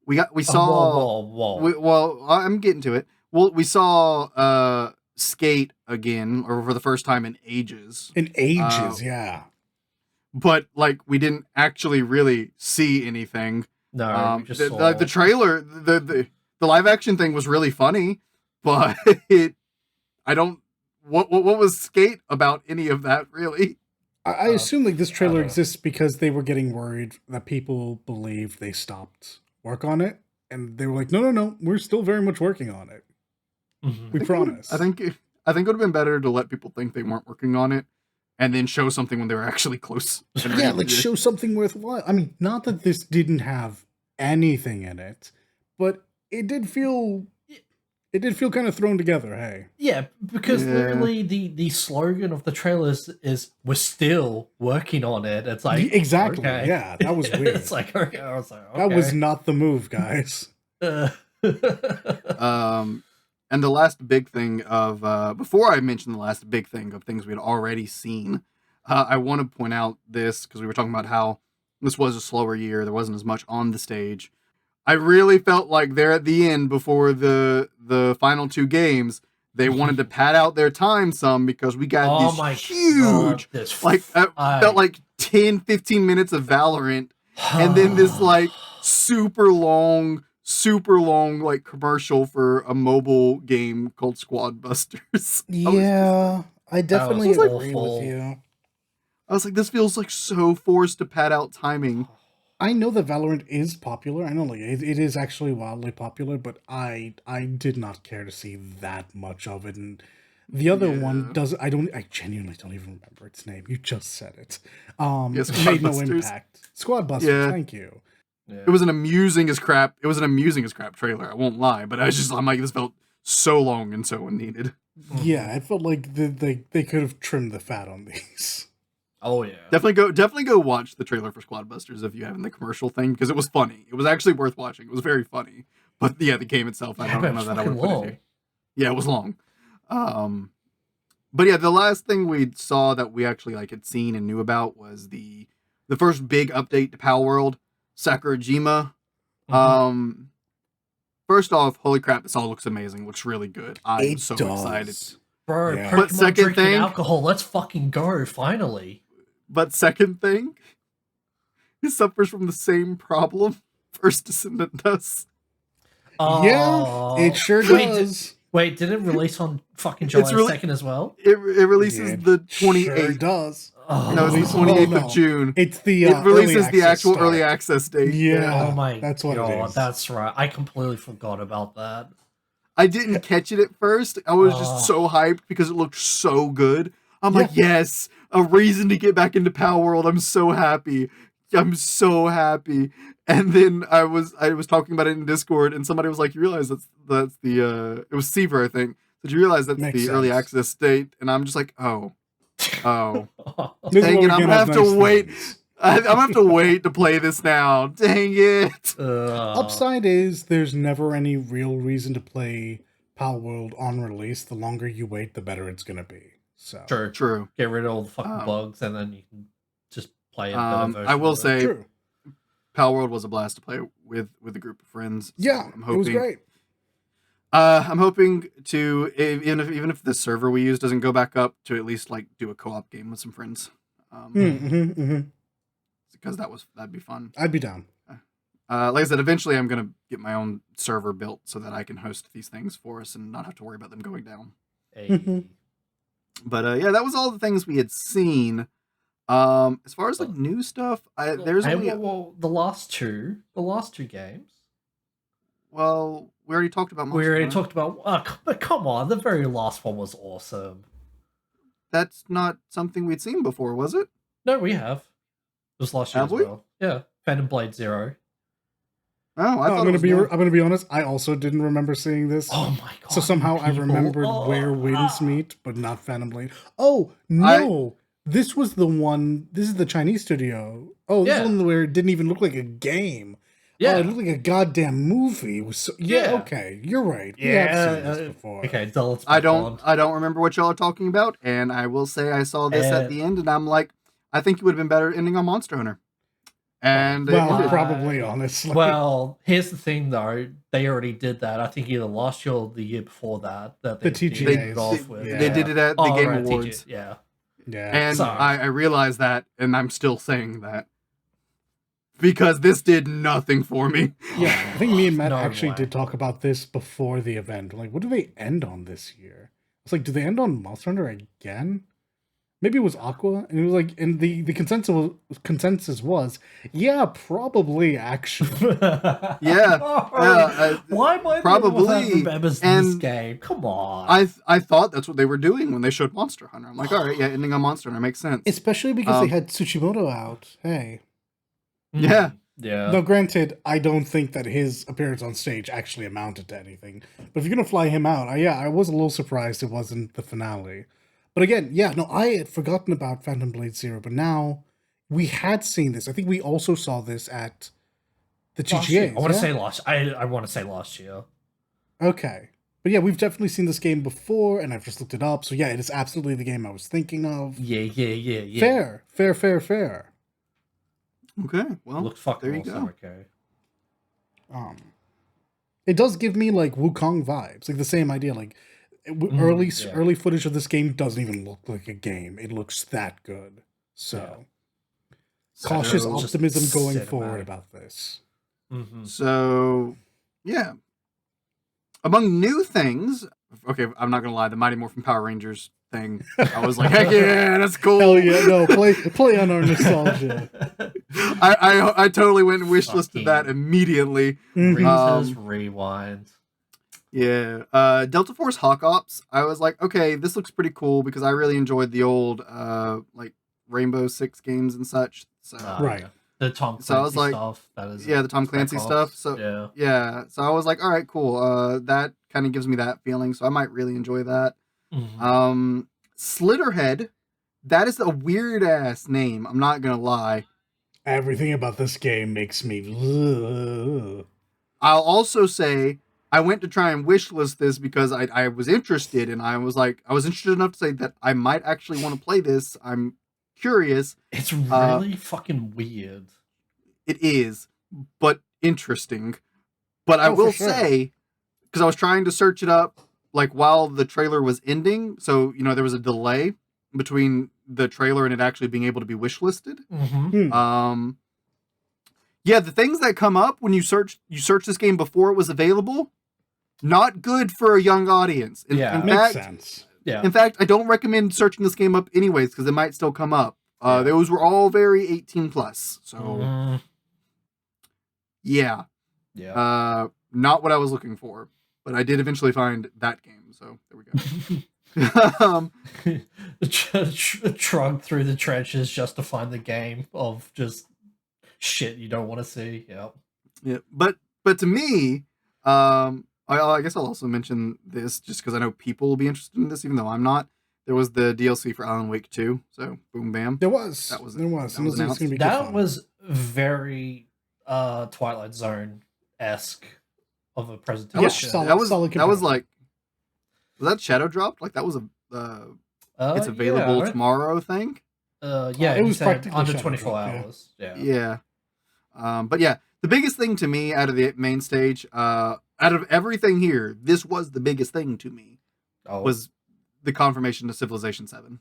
we saw. Whoa. I'm getting to it. Well, we saw Skate again, or for the first time in ages. Yeah. But like, we didn't actually really see anything. No, we just saw the trailer. The live action thing was really funny, but I don't. What was Skate about any of that really? I assume like this trailer exists because they were getting worried that people believed they stopped work on it, and they were like, no, we're still very much working on it. Mm-hmm. We promise. I think it would have been better to let people think they weren't working on it, and then show something when they were actually close. Yeah, like show something worthwhile. I mean, not that this didn't have anything in it, but it did feel kind of thrown together, hey. Yeah, because literally the slogan of the trailers is "We're still working on it." It's like exactly, okay. Yeah, that was weird. It's like okay, I was like, okay. That was not the move, guys. And the last big thing of before I mention the last big thing of things we had already seen, I want to point out this because we were talking about how this was a slower year. There wasn't as much on the stage. I really felt like there at the end before the final two games, they wanted to pad out their time some because we got this huge, felt like 10, 15 minutes of Valorant, and then this like super long like commercial for a mobile game called Squad Busters. Yeah, I definitely agree with you. I was like, this feels like so forced to pad out timing. I know that Valorant is popular. I know like it is actually wildly popular, but I did not care to see that much of it. And the other one does. I genuinely don't even remember its name. You just said it. It made no impact. Squad Busters. Yeah. Thank you. Yeah. It was an amusing as crap. It was an amusing as crap trailer. I won't lie, but I'm like, this felt so long and so unneeded. Yeah, it felt like they could have trimmed the fat on these. Oh yeah, definitely go watch the trailer for Squad Busters if you haven't the commercial thing because it was funny. It was actually worth watching. It was very funny. But yeah, the game itself, I don't know that I would put it. Yeah, it was long. But yeah, the last thing we saw that we actually like had seen and knew about was the first big update to Pal World, Sakurajima. Mm-hmm. First off, holy crap, this all looks amazing. Looks really good. I'm so excited. Bro, yeah. But second thing, alcohol. Let's fucking go, finally. But second thing, he suffers from the same problem First Descendant does. Yeah, it sure does. Wait, did it release on fucking July 2nd as well? It releases the 28th. Sure does. No, it's the 28th of June. It's the it releases the actual early access date. Yeah. Oh my that's what it is. That's right. I completely forgot about that. I didn't catch it at first. I was just so hyped because it looked so good. I'm like, yes, a reason to get back into Pal World. I'm so happy. And then I was talking about it in Discord, and somebody was like, "You realize that's the it was Seaver, I think. Did you realize that's the early access date?" And I'm just like, oh, dang it! I'm gonna have to wait. I'm gonna have to wait to play this now. Dang it! Upside is there's never any real reason to play Pal World on release. The longer you wait, the better it's gonna be. So true. Get rid of all the fucking bugs, and then you can just play it. I will say, Pal World was a blast to play with a group of friends. So yeah, it was great. I'm hoping to even if the server we use doesn't go back up, to at least like do a co-op game with some friends. Because that'd be fun. I'd be down. Like I said, eventually I'm gonna get my own server built so that I can host these things for us and not have to worry about them going down. Hey. But yeah, that was all the things we had seen. As far as like new stuff, there's only the last two games. Well, we already talked about. But come on, the very last one was awesome. That's not something we'd seen before, was it? No, we have. It was last year as well. Yeah, Phantom Blade 0. Oh, I'm gonna be honest. I also didn't remember seeing this. Oh my god! So somehow I remembered where winds meet, but not Phantom Blade. Oh no! This was the one. This is the Chinese studio. Oh, this one where it didn't even look like a game. Yeah, it looked like a goddamn movie. It was okay. You're right. We have seen this before. Okay, I don't remember what y'all are talking about, and I will say I saw this at the end, and I'm like, I think it would have been better ending on Monster Hunter. And probably, honestly. Well, here's the thing, though. They already did that. I think either last year or the year before that they TGAs. They did it at the Game Awards. Yeah. And I realized that, and I'm still saying that. Because this did nothing for me. Yeah, I think me and Matt did talk about this before the event. Like, what do they end on this year? It's like, do they end on Monster Hunter again? Maybe it was Aqua, and it was like, and the consensus was, yeah, probably actually. Why am I probably remembers this game? Come on. I thought that's what they were doing when they showed Monster Hunter. I'm like, all right, yeah, ending on Monster Hunter makes sense. Especially because they had Tsuchimoto out. Hey. Yeah. No, granted, I don't think that his appearance on stage actually amounted to anything. But if you're gonna fly him out, I was a little surprised it wasn't the finale. But again, I had forgotten about Phantom Blade Zero, but now we had seen this. I think we also saw this at the TGA. I want to say last. I want to say last year. Okay, but yeah, we've definitely seen this game before, and I've just looked it up. So yeah, it is absolutely the game I was thinking of. Yeah. Fair. Okay, well, looked fucking there you awesome, go. Okay. It does give me like Wukong vibes, like the same idea, like. Early footage of this game doesn't even look like a game. It looks that good. So, cautious optimism going forward about this. Mm-hmm. So, yeah. Among new things, okay, I'm not gonna lie, the Mighty Morphin Power Rangers thing, I was like, heck yeah, that's cool. Hell yeah, no, play on our nostalgia. I totally went and wishlisted that immediately. Rewind. Yeah, Delta Force Hawk Ops. I was like, okay, this looks pretty cool because I really enjoyed the old like Rainbow Six games and such. So right, the Tom Clancy stuff. That is the Tom Clancy stuff. So yeah. So I was like, all right, cool. That kind of gives me that feeling. So I might really enjoy that. Mm-hmm. Slitterhead. That is a weird ass name. I'm not gonna lie. Everything about this game makes me. I'll also say. I went to try and wishlist this because I was interested, and I was interested enough to say that I might actually want to play this. I'm curious. It's really fucking weird. It is, but interesting. But I will say, because I was trying to search it up, like while the trailer was ending, so there was a delay between the trailer and it actually being able to be wishlisted. Mm-hmm. Yeah, the things that come up when you search this game before it was available. Not good for a young audience. In makes sense. Yeah. In fact, I don't recommend searching this game up anyways because it might still come up. Those were all very 18 plus. So, yeah. Not what I was looking for, but I did eventually find that game. So there we go. Trunk through the trenches just to find the game of just shit you don't want to see. Yeah. But to me, I guess I'll also mention this just because I know people will be interested in this, even though I'm not. There was the DLC for Alan Wake 2, so boom, bam. There was. That was very Twilight Zone-esque of a presentation. Yeah, that was like, was that shadow dropped? Like that was it's available tomorrow thing. It was practically under 24 hours. Yeah. But yeah, the biggest thing to me out of the main stage, out of everything here, this was the biggest thing to me. Was the confirmation of Civilization 7.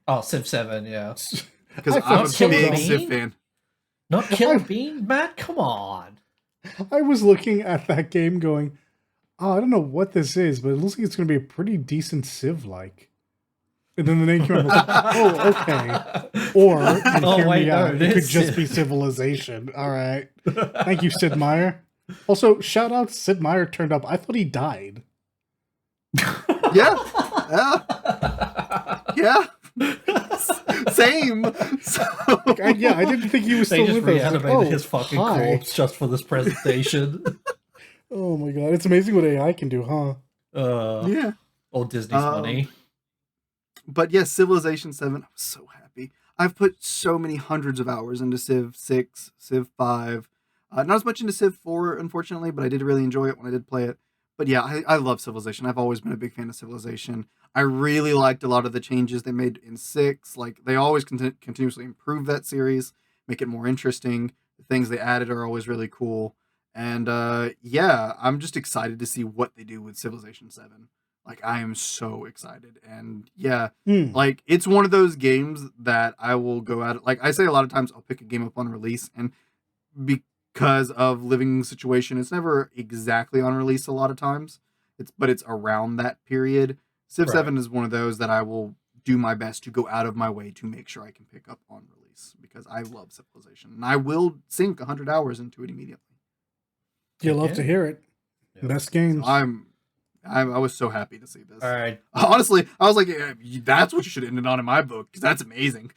Oh, Civ 7, yeah. Because I'm a big Civ fan. Not Killer Bean, Matt? Come on. I was looking at that game going, I don't know what this is, but it looks like it's going to be a pretty decent Civ-like. And then the name came up, okay. Or, it could just be Civilization. All right. Thank you, Sid Meier. Also, shout out Sid Meier turned up. I thought he died. Yeah. Same. So, I didn't think he was still with us. They just reanimated his fucking corpse just for this presentation. Oh my god, it's amazing what AI can do, huh? Yeah. Or Disney's money. But yes, Civilization 7, I was so happy. I've put so many hundreds of hours into Civ 6, Civ 5. Not as much into Civ 4, unfortunately, but I did really enjoy it when I did play it. But yeah, I love Civilization. I've always been a big fan of Civilization. I really liked a lot of the changes they made in 6. Like, they always continuously improve that series, make it more interesting. The things they added are always really cool. And yeah, I'm just excited to see what they do with Civilization 7. Like, I am so excited. And yeah, like, it's one of those games that I will go at it. Like, I say a lot of times I'll pick a game up on release, and because of living situation, it's never exactly on release a lot of times. But it's around that period. Civ 7 is one of those that I will do my best to go out of my way to make sure I can pick up on release, because I love Civilization, and I will sink 100 hours into it immediately. You'll love to hear it. Yep. Best games. So I was so happy to see this. All right. Honestly, I was like, yeah, that's what you should end it on in my book, because that's amazing.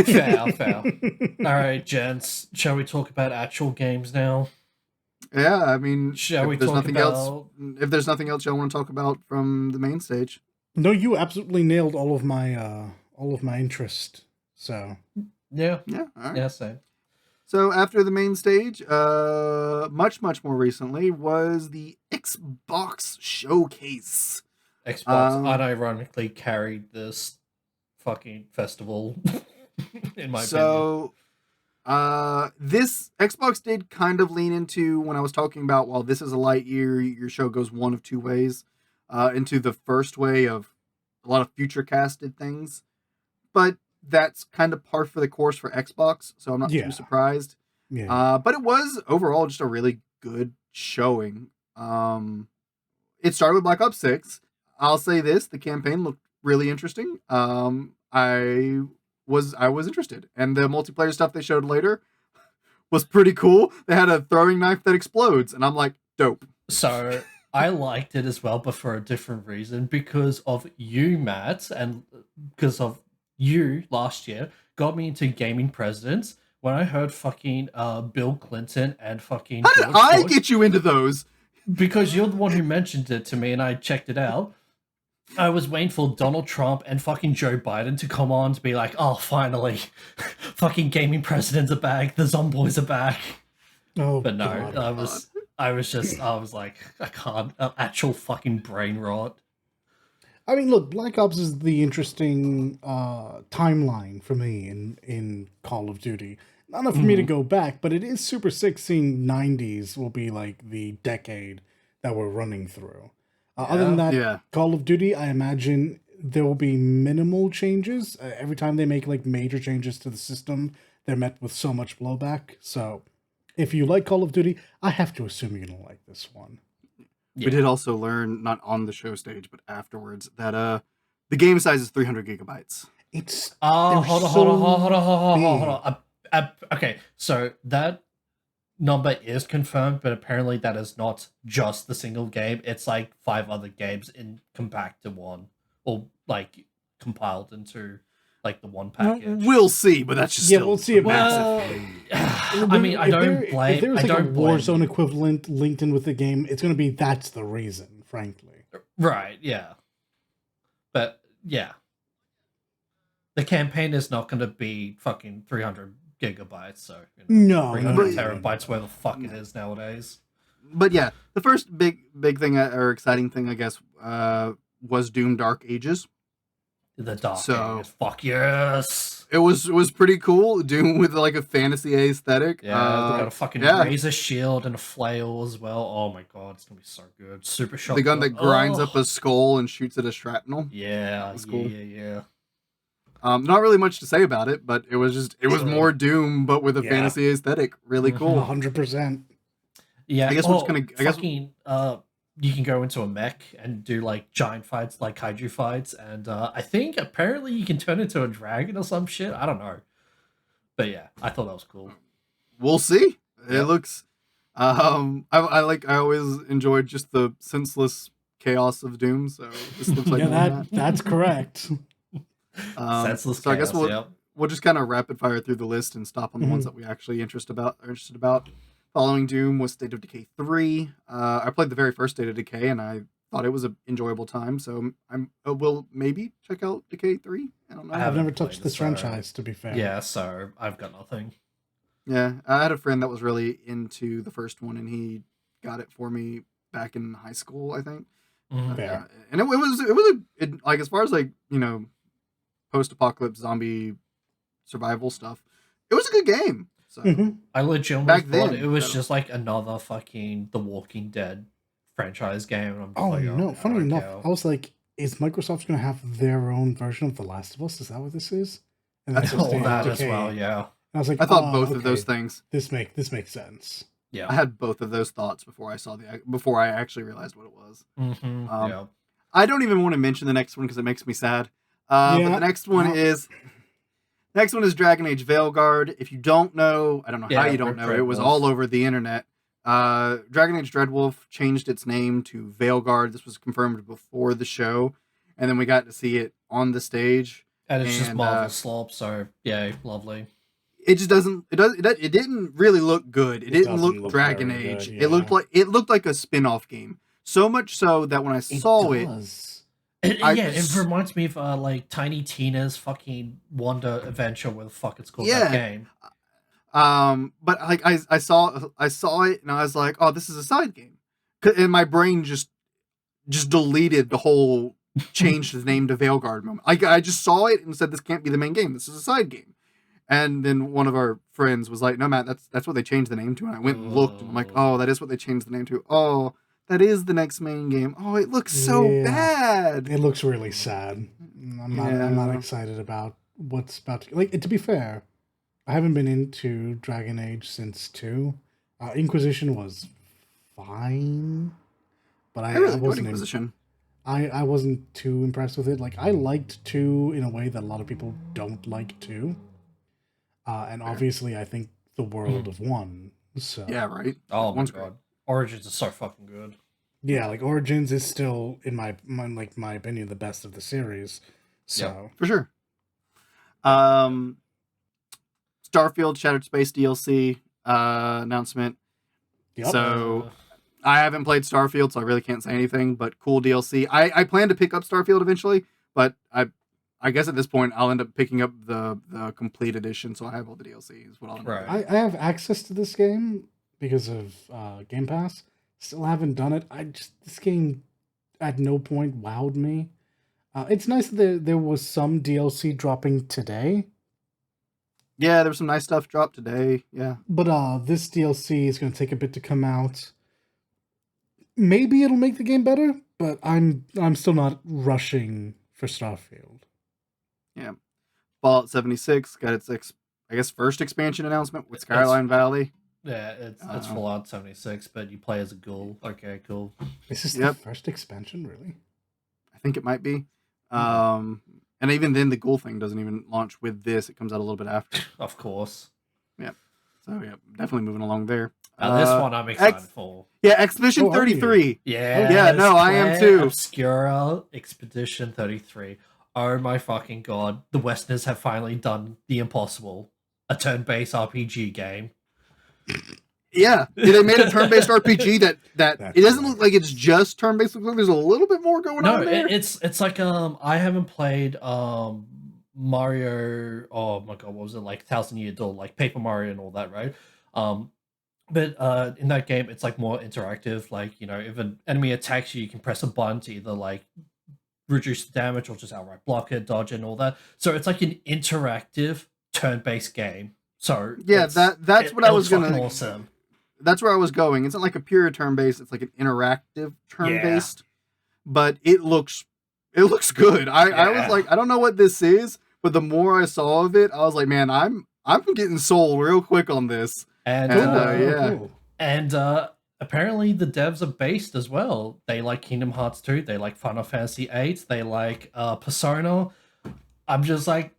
Fair. All right, gents. Shall we talk about actual games now? Yeah, I mean, shall we talk nothing about... if there's nothing else y'all want to talk about from the main stage. No, you absolutely nailed all of my interest. So yeah, all right. Yeah, same. So after the main stage, much more recently was the Xbox Showcase. Xbox unironically carried this fucking festival, in my opinion. So, this Xbox did kind of lean into, when I was talking about, well, this is a light year, your show goes one of two ways, into the first way of a lot of future casted things, but that's kind of par for the course for Xbox, so I'm not too surprised. Yeah. But it was overall just a really good showing. It started with Black Ops 6. I'll say this, the campaign looked really interesting. I was interested, and the multiplayer stuff they showed later was pretty cool. They had a throwing knife that explodes, and I'm like, dope. So I liked it as well, but for a different reason, because of you, Matt, and because of you last year got me into gaming presidents. When I heard fucking Bill Clinton and fucking How did I get you into those? Because you're the one who mentioned it to me, and I checked it out. I was waiting for Donald Trump and fucking Joe Biden to come on to be like, oh, finally, fucking gaming presidents are back, the Zomboys are back. Oh, but no, God. I was like, I can't, actual fucking brain rot. I mean, look, Black Ops is the interesting timeline for me in Call of Duty. Not enough for me to go back, but it is super sick seeing 90s will be like the decade that we're running through. Other than that, Call of Duty, I imagine there will be minimal changes. Every time they make like major changes to the system, they're met with so much blowback. So if you like Call of Duty, I have to assume you're going to like this one. We did also learn, not on the show stage, but afterwards, that the game size is 300 gigabytes. It's hold on. Okay, so that number is confirmed, but apparently that is not just the single game. It's like 5 other games in compacted one, or like compiled into like the one package. We'll see, but that's just still we'll see. I mean, I don't blame. If there was like a Warzone equivalent linked in with the game, it's going to be that's the reason, frankly. Right? Yeah. But yeah, the campaign is not going to be fucking 300 gigabytes. So 300 terabytes, where the fuck it is nowadays. But yeah, the first big thing or exciting thing, I guess, was Doom Dark Ages. The Dark Ages, fuck yes! It was pretty cool. Doom with like a fantasy aesthetic. Yeah, they got a fucking razor shield and a flail as well. Oh my god, it's gonna be so good. Super shotgun. The gun that grinds up a skull and shoots at a shrapnel. Yeah, that's cool. Yeah. Not really much to say about it, but it was more Doom, but with a fantasy aesthetic. Really cool. 100%. Yeah, I guess we're just gonna. You can go into a mech and do like giant fights, like kaiju fights, and I think apparently you can turn into a dragon or some shit. I don't know, but yeah, I thought that was cool. We'll see. It looks. I always enjoyed just the senseless chaos of Doom. So this looks like that's correct. Senseless. So chaos, I guess we'll just kind of rapid fire through the list and stop on the ones that we actually interested about. Following Doom was State of Decay 3. I played the very first State of Decay, and I thought it was an enjoyable time. So I will maybe check out Decay 3. I don't know. I've never touched this franchise, to be fair. Yeah, so I've got nothing. Yeah, I had a friend that was really into the first one, and he got it for me back in high school, I think. Fair. And it was like, as far as like, post-apocalypse zombie survival stuff, it was a good game. So I legitimately thought it was just like another fucking The Walking Dead franchise game. And I'm just no, funny enough, I was like, is Microsoft going to have their own version of The Last of Us? Is that what this is? And that's all that as well, yeah. And I was like, I thought both of those things. This makes sense. Yeah, I had both of those thoughts before I actually realized what it was. Yeah. I don't even want to mention the next one because it makes me sad. But the next one is Dragon Age Veilguard. If you don't know, I don't know how you don't know. It was all over the internet. Dragon Age Dreadwolf changed its name to Veilguard. This was confirmed before the show, and then we got to see it on the stage. And it's just Marvel slop, so yeah, lovely. It just doesn't. It didn't really look good. It didn't look Dragon Age. Good, yeah. It looked like a spin-off game. So much so that when I saw it reminds me of like Tiny Tina's fucking Wonder Adventure, where the fuck it's called that game. But like I saw it and I was like, oh, this is a side game, and my brain just deleted the whole change the name to Veilguard moment. I just saw it and said, this can't be the main game. This is a side game. And then one of our friends was like, no, Matt, that's what they changed the name to. And I went and looked, and I'm like, oh, that is what they changed the name to. Oh, that is the next main game. Oh, it looks so bad. It looks really sad. I'm not excited about what's about to... Like, to be fair, I haven't been into Dragon Age since 2. Inquisition was fine, but I wasn't... Inquisition. I wasn't too impressed with it. Like, I liked 2 in a way that a lot of people don't like 2. And obviously, I think the world of 1. So yeah, right. Oh my god, Origins is so fucking good. Yeah, like Origins is still, in my opinion, the best of the series. So for sure. Starfield Shattered Space DLC announcement. Yep. So I haven't played Starfield, so I really can't say anything. But cool DLC. I plan to pick up Starfield eventually, but I guess at this point I'll end up picking up the complete edition, so I have all the DLCs. What I'll end up I have access to this game because of Game Pass. Still haven't done it. This game at no point wowed me. It's nice that there was some DLC dropping today. Yeah, there was some nice stuff dropped today. Yeah, but this DLC is going to take a bit to come out. Maybe it'll make the game better, but I'm still not rushing for Starfield. Yeah, Fallout 76 got its first expansion announcement with Skyline Valley. Yeah, it's Fallout 76, but you play as a ghoul. Okay, cool. Is this the first expansion, really? I think it might be. And even then, the ghoul thing doesn't even launch with this. It comes out a little bit after. Of course. Yeah. So, yeah, definitely moving along there. This one I'm excited for. Yeah, Expedition 33. Yeah. Yeah, no, I am too. Obscura Expedition 33. Oh my fucking god. The Westerners have finally done the impossible. A turn-based RPG game. Yeah, they made a turn-based RPG that it doesn't look like it's just turn-based. It looks like there's a little bit more going on there. It's like I haven't played Mario. Oh my god, what was it, like 1,000 Year Door, like Paper Mario and all that, right? But in that game, it's like more interactive. Like, if an enemy attacks you, you can press a button to either like reduce the damage or just outright block it, dodge it, and all that. So it's like an interactive turn-based game. So yeah, that's what I was gonna. Awesome. That's where I was going. It's not like a pure turn-based. It's like an interactive turn-based, but it looks good. I was like, I don't know what this is, but the more I saw of it, I was like, man, I'm getting sold real quick on this. And cool. And apparently the devs are based as well. They like Kingdom Hearts 2. They like Final Fantasy 8. They like Persona. I'm just like,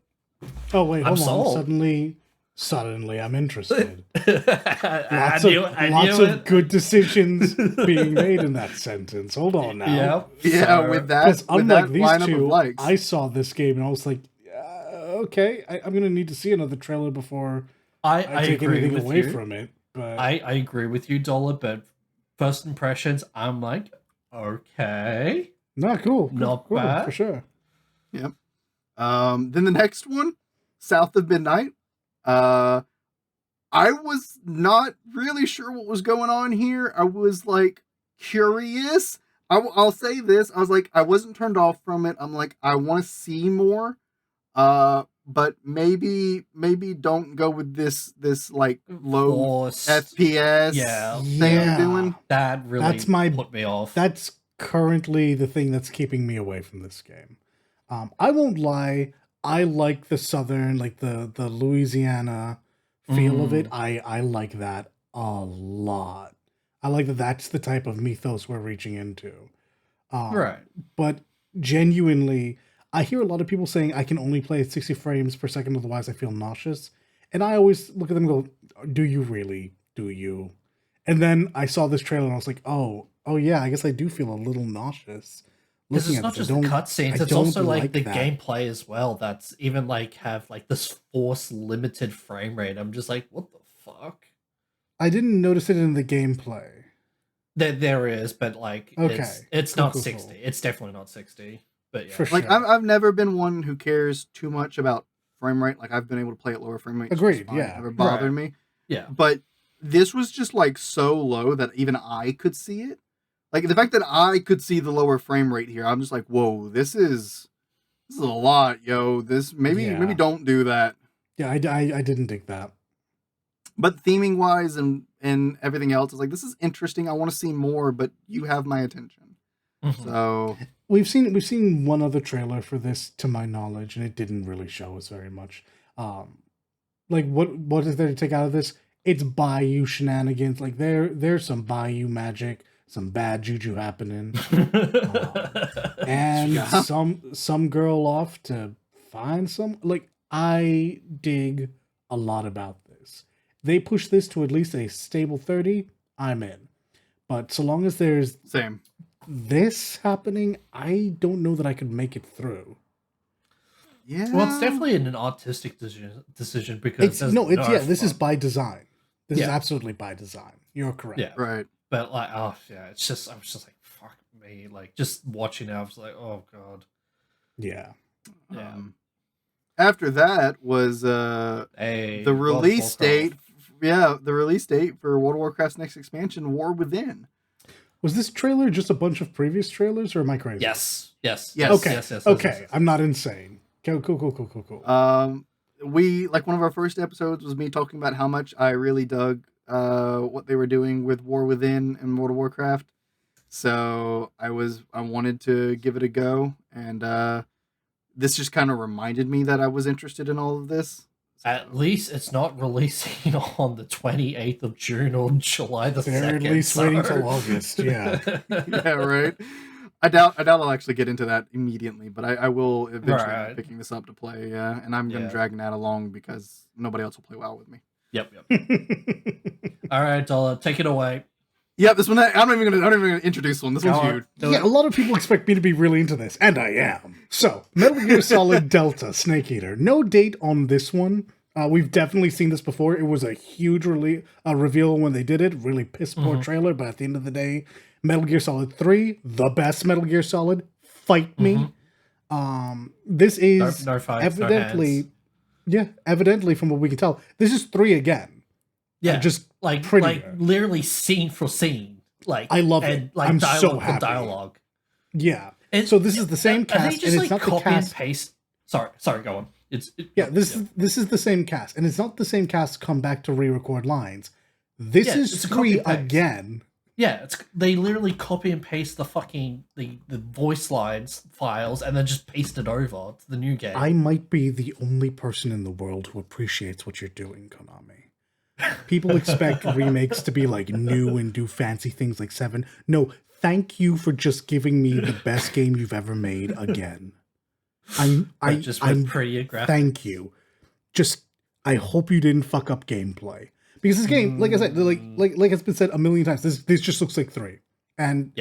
oh wait, hold on. Suddenly, I'm interested. Lots of good decisions being made in that sentence. Hold on now. Yeah, with that, unlike these two, I saw this game and I was like, okay, I'm going to need to see another trailer before I take anything away from it. But I agree with you, Dollar, but first impressions, I'm like, okay. Not cool. Not bad. For sure. Yep. Then the next one, South of Midnight. I was not really sure what was going on here. I was like, curious. I'll say this. I was like, I wasn't turned off from it. I'm like, I want to see more. But maybe don't go with this like low FPS thing I'm doing. That really put me off. That's currently the thing that's keeping me away from this game. I won't lie, I like the southern, like the Louisiana feel of it. I like that a lot. I like that that's the type of mythos we're reaching into. Right. But genuinely, I hear a lot of people saying I can only play at 60 frames per second, otherwise I feel nauseous. And I always look at them and go, do you really? Do you? And then I saw this trailer and I was like, oh yeah, I guess I do feel a little nauseous. Because it's not just the cutscenes, it's also like the gameplay as well. That's even like have like this force limited frame rate. I'm just like, what the fuck? I didn't notice it in the gameplay. There is, but like, okay. It's not 60. Cool. It's definitely not 60. But yeah, for sure. Like I've never been one who cares too much about frame rate. Like I've been able to play at lower frame rates. Agreed. Yeah, never bothered me. Yeah, but this was just like so low that even I could see it. Like the fact that I could see the lower frame rate here, I'm just like, whoa, this is a lot, yo. This maybe don't do that. Yeah, I didn't dig that. But theming wise and everything else is like, this is interesting. I want to see more, but you have my attention. Mm-hmm. So we've seen one other trailer for this, to my knowledge, and it didn't really show us very much. Like what is there to take out of this? It's Bayou shenanigans. Like there's some Bayou magic, some bad juju happening, and some girl off to find some. Like I dig a lot about this. They push this to at least a stable 30. I'm in, but so long as there's this happening, I don't know that I could make it through. Yeah. Well, it's definitely an artistic decision because this is by design. This is absolutely by design. You're correct. Yeah. Right. But like, I was just like, fuck me. Like just watching it, I was like, oh god. Yeah. Yeah. After that was the release date. Yeah, the release date for World of Warcraft's next expansion, War Within. Was this trailer just a bunch of previous trailers, or am I crazy? Yes. Okay. Yes. I'm not insane. Cool. We like one of our first episodes was me talking about how much I really dug what they were doing with War Within and World of Warcraft. So I wanted to give it a go, and this just kind of reminded me that I was interested in all of this. At least it's not releasing on the 28th of June or July the 2nd. They're at least waiting till August, yeah. Yeah, right. I doubt I'll actually get into that immediately, but I will eventually be picking this up to play, and I'm going to drag Nat along because nobody else will play WoW with me. Yep. All right, Dollar, take it away. Yeah, this one, I'm not even gonna introduce one. This one's huge. Yeah, a lot of people expect me to be really into this, and I am. So, Metal Gear Solid Delta Snake Eater. No date on this one. We've definitely seen this before. It was a huge reveal when they did it. Really piss poor trailer, but at the end of the day, Metal Gear Solid 3, the best Metal Gear Solid. Fight me. This is no fights, evidently, evidently from what we can tell, this is 3 again. Yeah, just like literally scene for scene. Like I love it. Like, I'm dialogue so happy. For dialogue. Yeah. And so this is the same cast. Are they just and it's like not copy the cast. And paste? Sorry, go on. This is the same cast, and it's not the same cast come back to re-record lines. This is 3 again. Yeah, they literally copy and paste the fucking the voice lines files and then just paste it over to the new game. I might be the only person in the world who appreciates what you're doing, Konami. People expect remakes to be like new and do fancy things like 7. No, thank you for just giving me the best game you've ever made again. I'm pretty aggressive. Thank you. Just I hope you didn't fuck up gameplay. Because this game, like I said, like it's been said a million times, this just looks like 3. And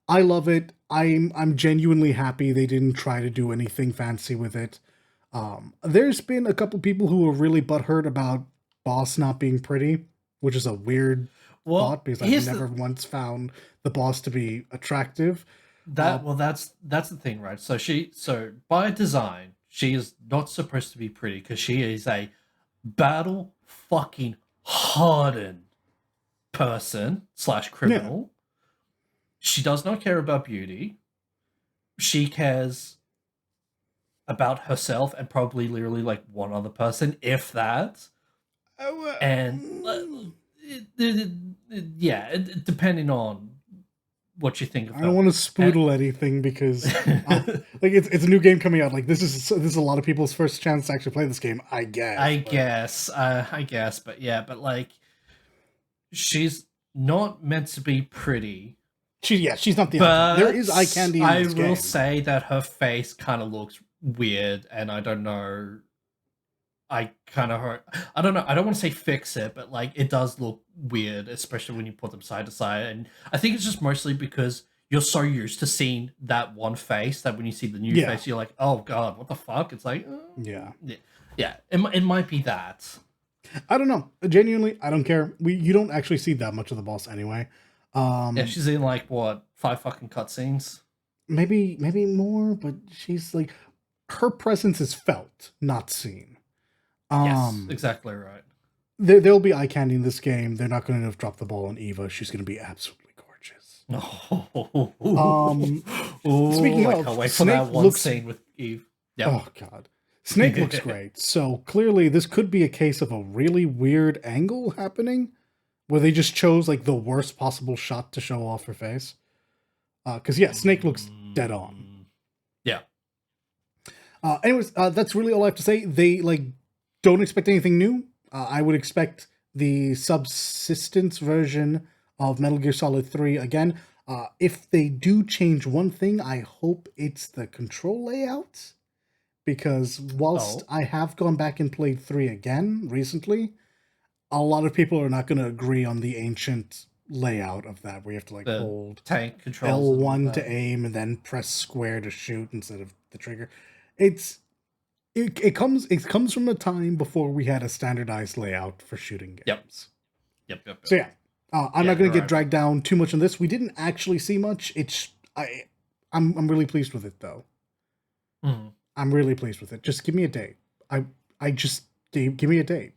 I love it. I'm genuinely happy they didn't try to do anything fancy with it. There's been a couple people who were really butthurt about boss not being pretty, which is a weird thought because I've never once found the boss to be attractive. That's the thing, right? So by design, she is not supposed to be pretty because she is a battle fucking hardened person / criminal She does not care about beauty. She cares about herself and probably literally like one other person, if that. And depending on what you think of I don't want to spoodle anything because like it's a new game coming out. Like this is a lot of people's first chance to actually play this game, I guess. I guess, but like she's not meant to be pretty. She's not the icon. There is eye candy in this game. I will say that her face kind of looks weird, and I don't know. I don't know. I don't want to say fix it, but like it does look weird, especially when you put them side to side. And I think it's just mostly because you're so used to seeing that one face that when you see the new face, you're like, oh god, what the fuck? It's like, yeah. It might be that. I don't know. Genuinely, I don't care. You don't actually see that much of the boss anyway. Yeah, she's in like what 5 fucking cutscenes. Maybe more, but she's like her presence is felt, not seen. Yes, exactly right. There'll be eye candy in this game. They're not going to drop the ball on Eva. She's going to be absolutely gorgeous. Speaking of, I can't wait for that one scene with Eve. Yep. Oh god, Snake looks great. So clearly, this could be a case of a really weird angle happening, where they just chose like the worst possible shot to show off her face. Because Snake looks dead on. Yeah. Anyways, that's really all I have to say. They don't expect anything new. I would expect the subsistence version of Metal Gear Solid 3 again. If they do change one thing, I hope it's the control layout. Because whilst I have gone back and played 3 again recently, a lot of people are not going to agree on the ancient layout of that, where you have to the hold tank controls L1 to aim and then press square to shoot instead of the trigger. It comes from a time before we had a standardized layout for shooting games. Yep. So I'm not going to get dragged down too much on this. We didn't actually see much. I'm really pleased with it though. Mm-hmm. I'm really pleased with it. Just give me a date. Give me a date.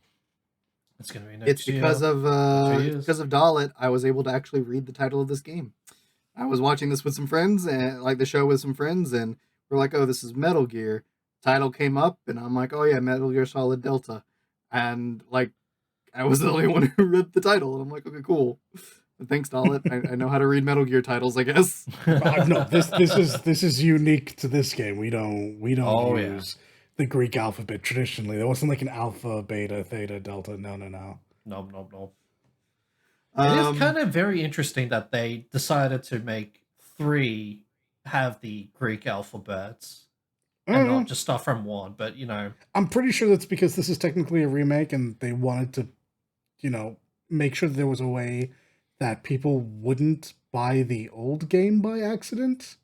It's gonna be next year. Because of Dalit, I was able to actually read the title of this game. I was watching this with some friends, and the show with some friends, and we're like, "Oh, this is Metal Gear." Title came up, and I'm like, "Oh yeah, Metal Gear Solid Delta," and I was the only one who read the title, and I'm like, "Okay, cool." Thanks, Dalit. I know how to read Metal Gear titles, I guess. No, this is unique to this game. We don't use the Greek alphabet traditionally. There wasn't an alpha, beta, theta, delta. No. No. It is kind of very interesting that they decided to make 3 have the Greek alphabets and not just start from 1. But I'm pretty sure that's because this is technically a remake, and they wanted to, make sure that there was a way that people wouldn't buy the old game by accident.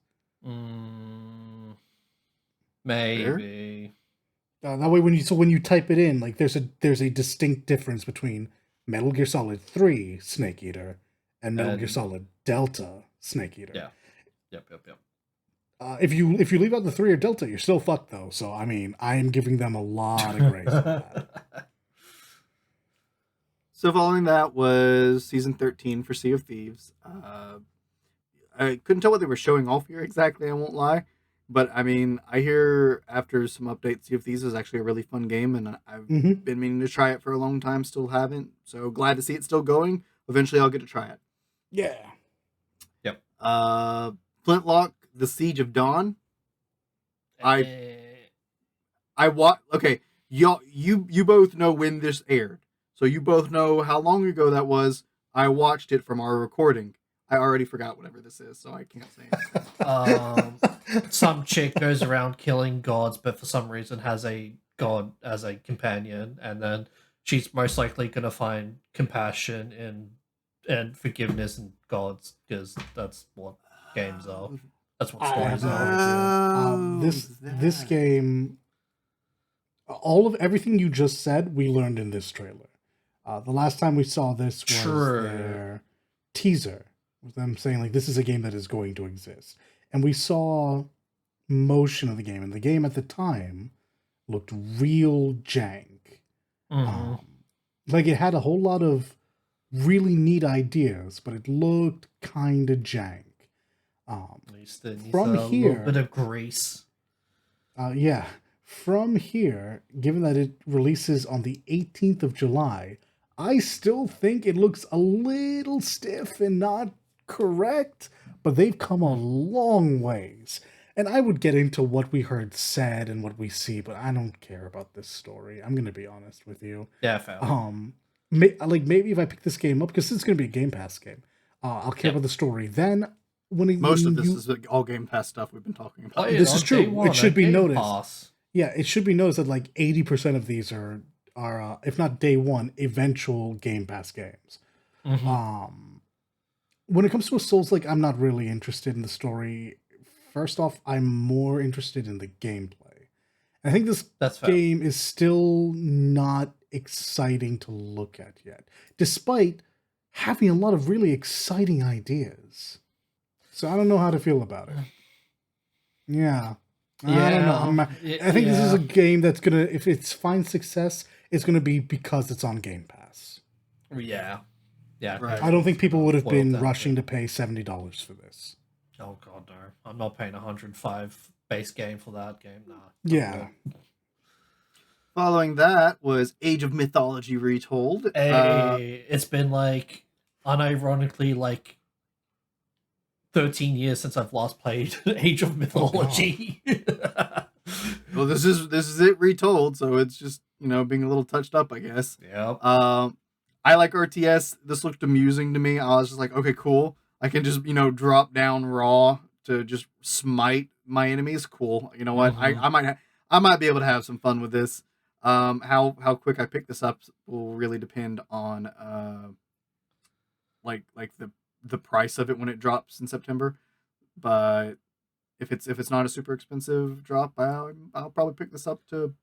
Maybe. That way, when you type it in, there's a distinct difference between Metal Gear Solid 3 Snake Eater and Metal Gear Solid Delta Snake Eater. Yeah. Yep. If you leave out the 3 or Delta, you're still fucked though. So I mean, I am giving them a lot of grace on that. So following that was Season 13 for Sea of Thieves. I couldn't tell what they were showing off here exactly, I won't lie. But, I mean, I hear after some updates, Sea of Thieves is actually a really fun game, and I've been meaning to try it for a long time, still haven't. So glad to see it still going. Eventually I'll get to try it. Yeah. Yep. Flintlock, The Siege of Dawn. Okay, you both know when this aired. So you both know how long ago that was. I watched it from our recording. I already forgot whatever this is, so I can't say it. Some chick goes around killing gods, but for some reason has a god as a companion, and then she's most likely going to find compassion and forgiveness in gods, because that's what games are. That's what stories are. This game, everything you just said, we learned in this trailer. The last time we saw this was their teaser, with them saying this is a game that is going to exist, and we saw motion of the game, and the game at the time looked real jank. It had a whole lot of really neat ideas, but it looked kind of jank. At least it needs From a here, little bit of grease. Yeah. From here, given that it releases on the 18th of July, I still think it looks a little stiff and not correct, but they've come a long ways. And I would get into what we heard said and what we see, but I don't care about this story. I'm going to be honest with you. Yeah, fair. Maybe if I pick this game up, because it's going to be a Game Pass game, I'll care about the story. Then most of this is all Game Pass stuff we've been talking about. This is true. It should be noticed. Yeah, it should be noticed that like 80% of these are if not day one, eventual Game Pass games. Mm-hmm. When it comes to a Souls-like, I'm not really interested in the story. First off, I'm more interested in the gameplay. I think this game is still not exciting to look at yet, despite having a lot of really exciting ideas. So I don't know how to feel about it. Yeah. I don't know. I think this is a game that's gonna, if it's find success, it's gonna be because it's on Game Pass. Yeah. Right. I don't think people would have been rushing to pay $70 for this. Oh god, no! I'm not paying $105 base game for that game. Nah. Yeah. Following that was Age of Mythology Retold. It's been like, unironically, like 13 years since I've last played Age of Mythology. Well, this is it retold, so it's just, being a little touched up, I guess. Yep. I like RTS. This looked amusing to me. I was just like, okay, cool. I can just, drop down raw to just smite my enemies. Cool. You know what? Mm-hmm. I might be able to have some fun with this. How quick I pick this up will really depend on like the price of it when it drops in September. But if it's not a super expensive drop, I'll probably pick this up to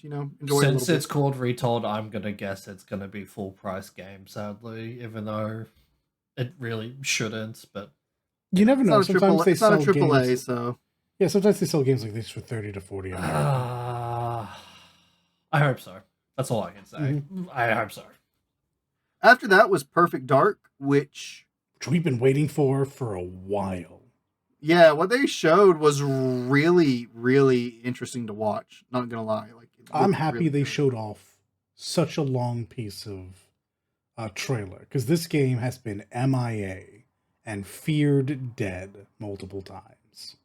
enjoy. Since it's called Retold, I'm gonna guess it's gonna be full price game, sadly, even though it really shouldn't. But you never know. Sometimes they sell AAA, so yeah. Sometimes they sell games like this for $30 to $40. I hope so. That's all I can say. Mm-hmm. I hope so. After that was Perfect Dark, which we've been waiting for a while. Yeah, what they showed was really, really interesting to watch. Not gonna lie, I'm happy they showed off such a long piece of trailer, because this game has been MIA and feared dead multiple times.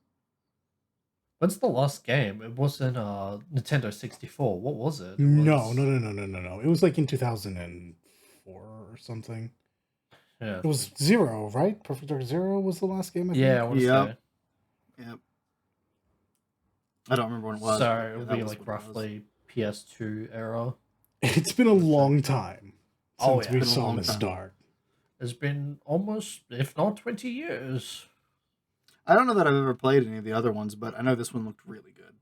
When's the last game? It wasn't Nintendo 64. What was it? No. It was like in 2004 or something. Yeah, it was 0, right? Perfect Dark 0 was the last game, I think. Yeah, I want to say. Yep. I don't remember when it was. So it would be like roughly PS2 era. It's been a long time since we saw this start. It's been almost, if not 20 years. I don't know that I've ever played any of the other ones, but I know this one looked really good.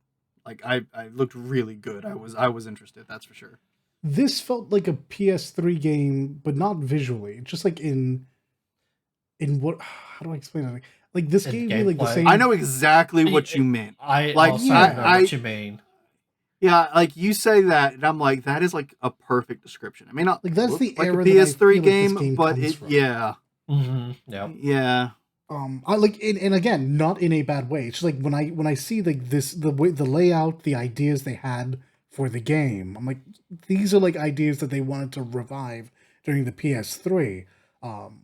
Like I looked really good. I was interested, that's for sure. This felt like a PS3 game, but not visually. Just like in what? How do I explain it? Like this gave me like the same. I know exactly what you meant. I know what you mean. Yeah, like you say that, and I'm like, that is like a perfect description. I mean, not like that's the like era a PS3 that game, but it, from. yeah, yeah. I like, and again, not in a bad way. It's just like when I see like this, the way, the layout, the ideas they had for the game, I'm like, these are like ideas that they wanted to revive during the PS3,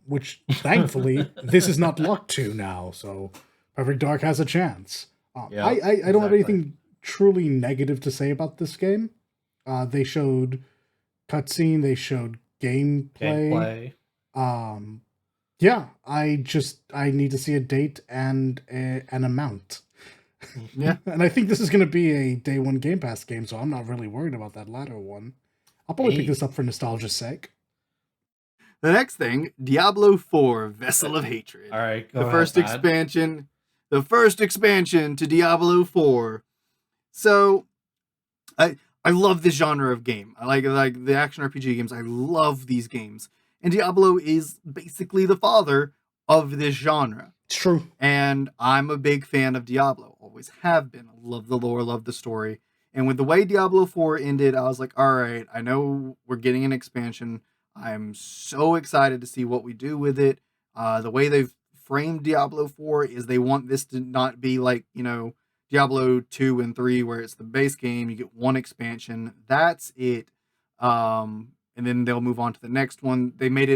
which thankfully this is not locked to now. So Perfect Dark has a chance. I don't have anything truly negative to say about this game. They showed cutscene, they showed gameplay. Yeah, I need to see a date and an amount. Yeah. And I think this is going to be a day one Game Pass game, so I'm not really worried about that latter one. I'll probably pick this up for nostalgia's sake. The next thing, Diablo 4, Vessel of Hatred. All right, the first expansion to Diablo 4. So, I love this genre of game. I like the action RPG games. I love these games. And Diablo is basically the father of this genre. It's true. And I'm a big fan of Diablo. Always have been. I love the lore, love the story. And with the way Diablo 4 ended, I was like, all right, I know we're getting an expansion. I'm so excited to see what we do with it. The way they've framed Diablo 4 is they want this to not be like, Diablo 2 and 3 where it's the base game, you get one expansion, that's it. And then they'll move on to the next one. They make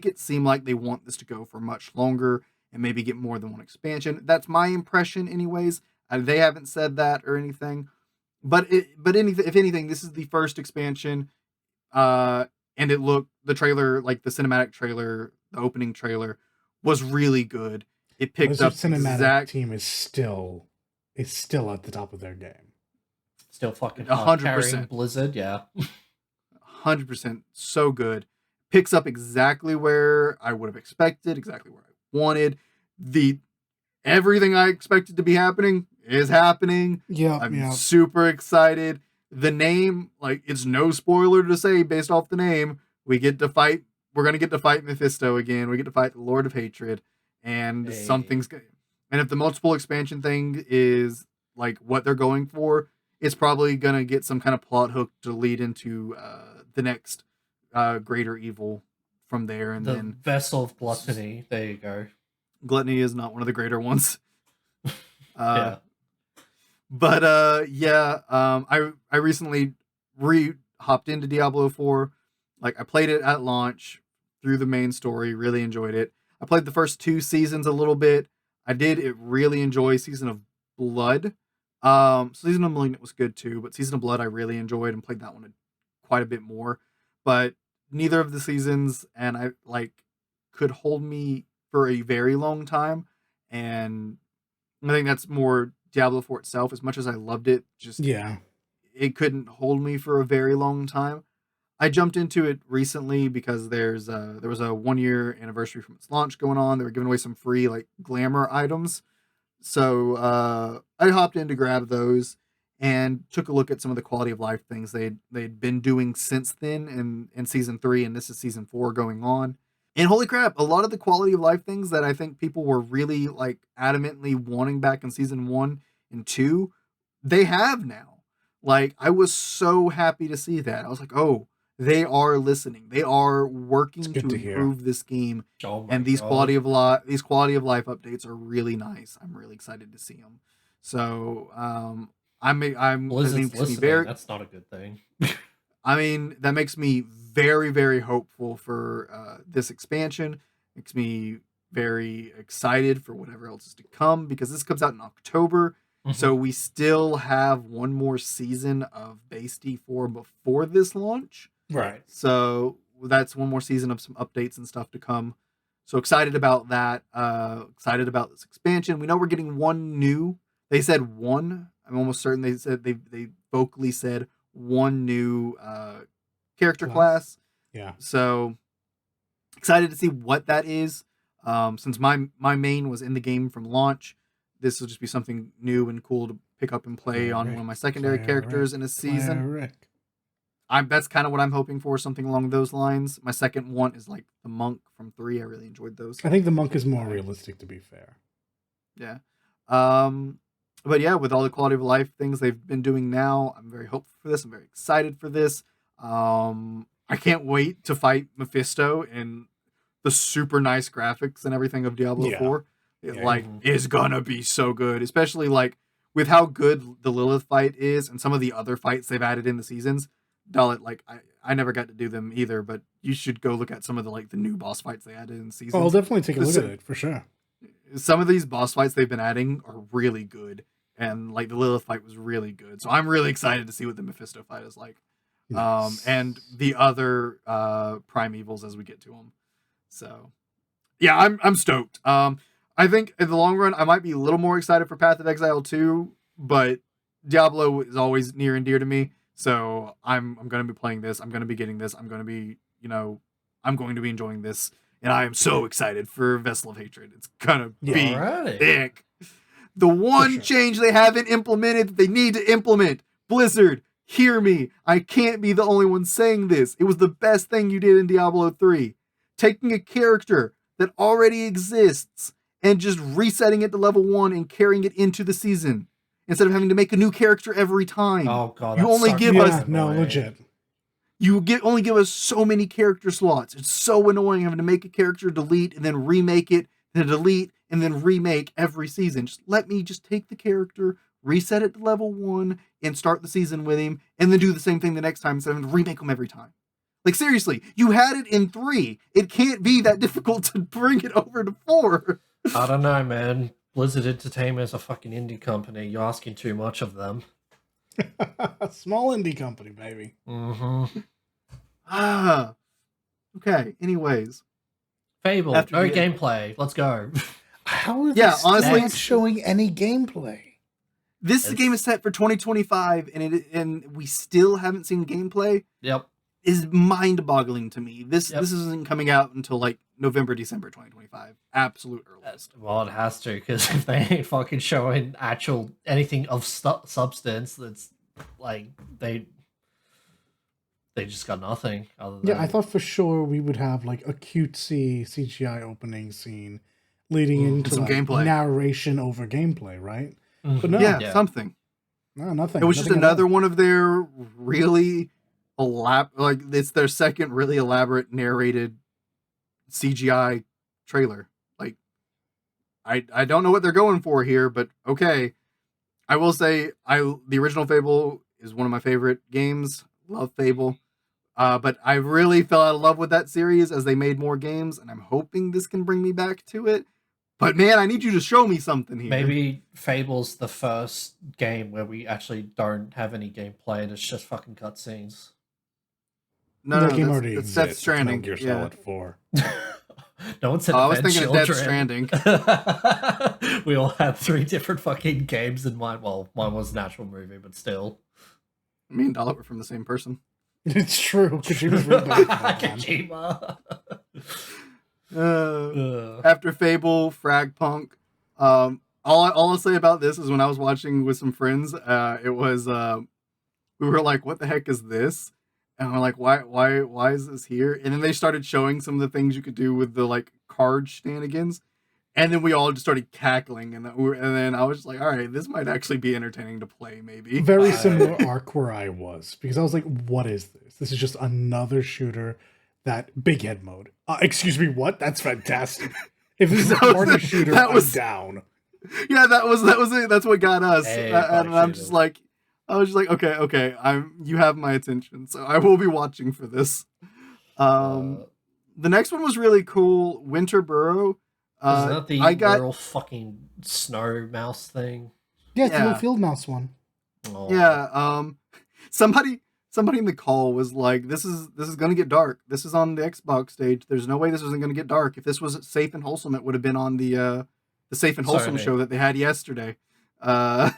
it seem like they want this to go for much longer and maybe get more than one expansion. That's my impression anyways. They haven't said that or anything. But if anything, this is the first expansion. And the trailer, like the cinematic trailer, the opening trailer, was really good. It picked up cinematic team is still at the top of their game. Still fucking 100% Blizzard, yeah. 100%, so good. Picks up exactly where I would have expected, exactly where I wanted. Everything I expected to be happening is happening. Yeah, I'm super excited. The name, like, it's no spoiler to say based off the name, we're going to get to fight Mephisto again. We get to fight the Lord of Hatred, and and if the multiple expansion thing is like what they're going for, it's probably going to get some kind of plot hook to lead into the next greater evil from there. And then Vessel of Gluttony. There you go. Gluttony is not one of the greater ones. Yeah. But I recently hopped into Diablo 4. Like, I played it at launch through the main story, really enjoyed it. I played the first 2 seasons a little bit. I did really enjoy Season of Blood. Season of Malignant was good too, but Season of Blood I really enjoyed and played that one quite a bit more. But neither of the seasons and I could hold me for a very long time, and I think that's more Diablo 4 itself. As much as I loved it, it couldn't hold me for a very long time. I jumped into it recently because there was a 1-year anniversary from its launch going on. They were giving away some free glamour items. So I hopped in to grab those and took a look at some of the quality of life things they'd been doing since then in season 3, and this is season 4 going on. And holy crap, a lot of the quality of life things that I think people were really adamantly wanting back in season 1 and 2, they have now. I was so happy to see that. I was like, oh, they are listening. They are working to improve this game. And these quality of life updates are really nice. I'm really excited to see them. So I'm Blizzard's listening. That's not a good thing. I mean, that makes me very, very hopeful for this expansion. Makes me very excited for whatever else is to come, because this comes out in October. Mm-hmm. So we still have one more season of base D4 before this launch. Right. So that's one more season of some updates and stuff to come. So excited about that. Excited about this expansion. We know we're getting one new. They said one. I'm almost certain they said they vocally said one new character class. Yeah. So excited to see what that is. Since my main was in the game from launch, this will just be something new and cool to pick up and play on one of my secondary characters in a season. That's kind of what I'm hoping for, something along those lines. My second one is the monk from 3. I really enjoyed those. I think the monk is more realistic, to be fair. Yeah. But yeah, with all the quality of life things they've been doing now, I'm very hopeful for this. I'm very excited for this. I can't wait to fight Mephisto and the super nice graphics and everything of Diablo 4. Is gonna be so good, especially with how good the Lilith fight is and some of the other fights they've added in the seasons. I never got to do them either, but you should go look at some of the new boss fights they added in seasons. I'll definitely take a look at it for sure. Some of these boss fights they've been adding are really good, and the Lilith fight was really good. So I'm really excited to see what the Mephisto fight is like. Nice. And the other primevals as we get to them. So yeah, I'm stoked. I think in the long run I might be a little more excited for Path of Exile 2, but Diablo is always near and dear to me. So I'm going to be playing this. I'm going to be getting this. I'm going to be, I'm going to be enjoying this. And I am so excited for Vessel of Hatred. It's going to be thick. The one change they haven't implemented that they need to implement. Blizzard, hear me. I can't be the only one saying this. It was the best thing you did in Diablo 3. Taking a character that already exists and just resetting it to level 1 and carrying it into the season, instead of having to make a new character every time. Oh god, you only give us legit. You only give us so many character slots. It's so annoying having to make a character, delete, and then remake it, to delete and then remake every season. Just let me just take the character, reset it to level 1, and start the season with him, and then do the same thing the next time instead of remake them every time. Like, seriously, you had it in 3. It can't be that difficult to bring it over to 4. I don't know, man. Blizzard Entertainment is a fucking indie company. You're asking too much of them. Small indie company, baby. Mm-hmm. Okay, anyways. Fable, no gameplay. Let's go. How are they honestly not showing any gameplay? This game is set for 2025, and we still haven't seen gameplay. Yep. Is mind-boggling to me. This isn't coming out until like November, December 2025. Absolute earliest. Well, it has to, because if they ain't fucking showing actual anything of substance, that's like they just got nothing. Other than... Yeah, I thought for sure we would have like a cutesy CGI opening scene leading into some like gameplay. Narration over gameplay, right? But no, something. No, nothing. It was just another one of their really like it's their second really elaborate narrated CGI trailer. Like, I don't know what they're going for here, but okay. I will say the original Fable is one of my favorite games. Love Fable. But I really fell out of love with that series as they made more games, and I'm hoping this can bring me back to it. But man, I need you to show me something here. Maybe Fable's the first game where we actually don't have any gameplay and it's just fucking cutscenes. No, game already exists. Death Stranding. Metal Gear Solid 4. No one said I was thinking children. of Death Stranding. We all had 3 different fucking games in mind. Well, one was an actual movie, but still. Me and Dollar were from the same person. It's true. Kojima's Kojima. After Fable, Fragpunk. All I'll say about this is when I was watching with some friends, it was we were like, "What the heck is this?" And we're like, "Why is this here?" And then they started showing some of the things you could do with the like card shenanigans, and then we all just started cackling, and then I was just like, "All right, this might actually be entertaining to play, maybe." Very similar arc where I was, because I was like, "What is this? This is just another shooter." That big head mode. Excuse me, what? That's fantastic. If this is a party shooter, I'm down. Yeah, that was it. That's what got us. And I'm just like, I was just like, okay, you have my attention, so I will be watching for this. The next one was really cool. Winter Burrow. Is that the little fucking snow mouse thing? Yeah, it's the little field mouse one. Oh. Yeah. Somebody in the call was like, "This is gonna get dark. This is on the Xbox stage. There's no way this isn't gonna get dark. If this was Safe and Wholesome, it would have been on the Safe and Wholesome show that they had yesterday." And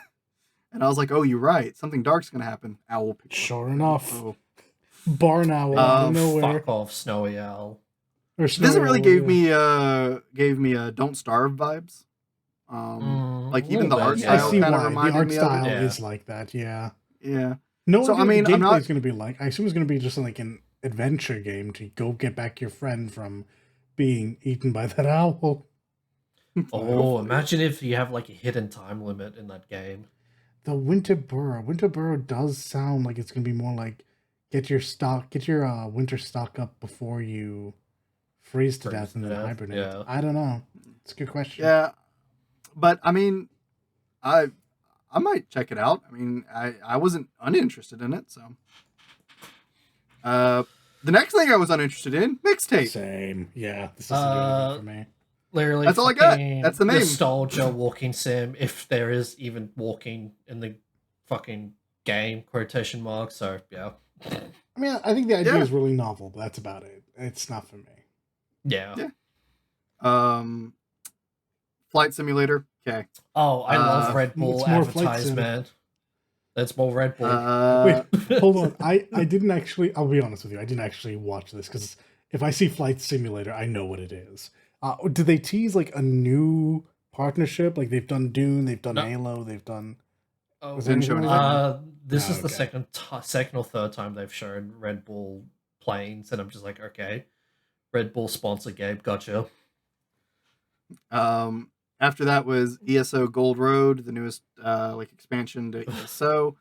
I was like, "Oh, you're right. Something dark's gonna happen." Owl picture. Sure enough. Barn owl out of nowhere. Fuck off, snowy owl. This really gave me Don't Starve vibes. Like even the art style kind of reminded me of it. The art style is like that. Yeah. Yeah. No, so I mean, the gameplay is going to be like. I assume it's going to be just like an adventure game to go get back your friend from being eaten by that owl. Oh, imagine if you have like a hidden time limit in that game. The Winter Burrow. Winter Burrow does sound like it's going to be more like get your winter stock up before you freeze to death and then hibernate. Yeah. I don't know. It's a good question. Yeah, but I mean, I might check it out. I mean, I wasn't uninterested in it, so. The next thing I was uninterested in, mixtape. Same. Yeah, this isn't good for me. Literally, that's all I got. That's the name. Nostalgia walking sim, if there is even walking in the fucking game, quotation marks, so yeah. I mean, I think the idea is really novel, but that's about it. It's not for me. Yeah. Flight Simulator. Okay. Oh, I love Red Bull advertisement. That's more Red Bull. Wait, hold on. I didn't actually. I'll be honest with you. I didn't actually watch this because if I see Flight Simulator, I know what it is. Did they tease like a new partnership? Like they've done Dune, they've done Halo, they've done. This is the second or third time they've shown Red Bull planes, and I'm just like, okay, Red Bull sponsor game, gotcha. After that was ESO Gold Road, the newest expansion to ESO.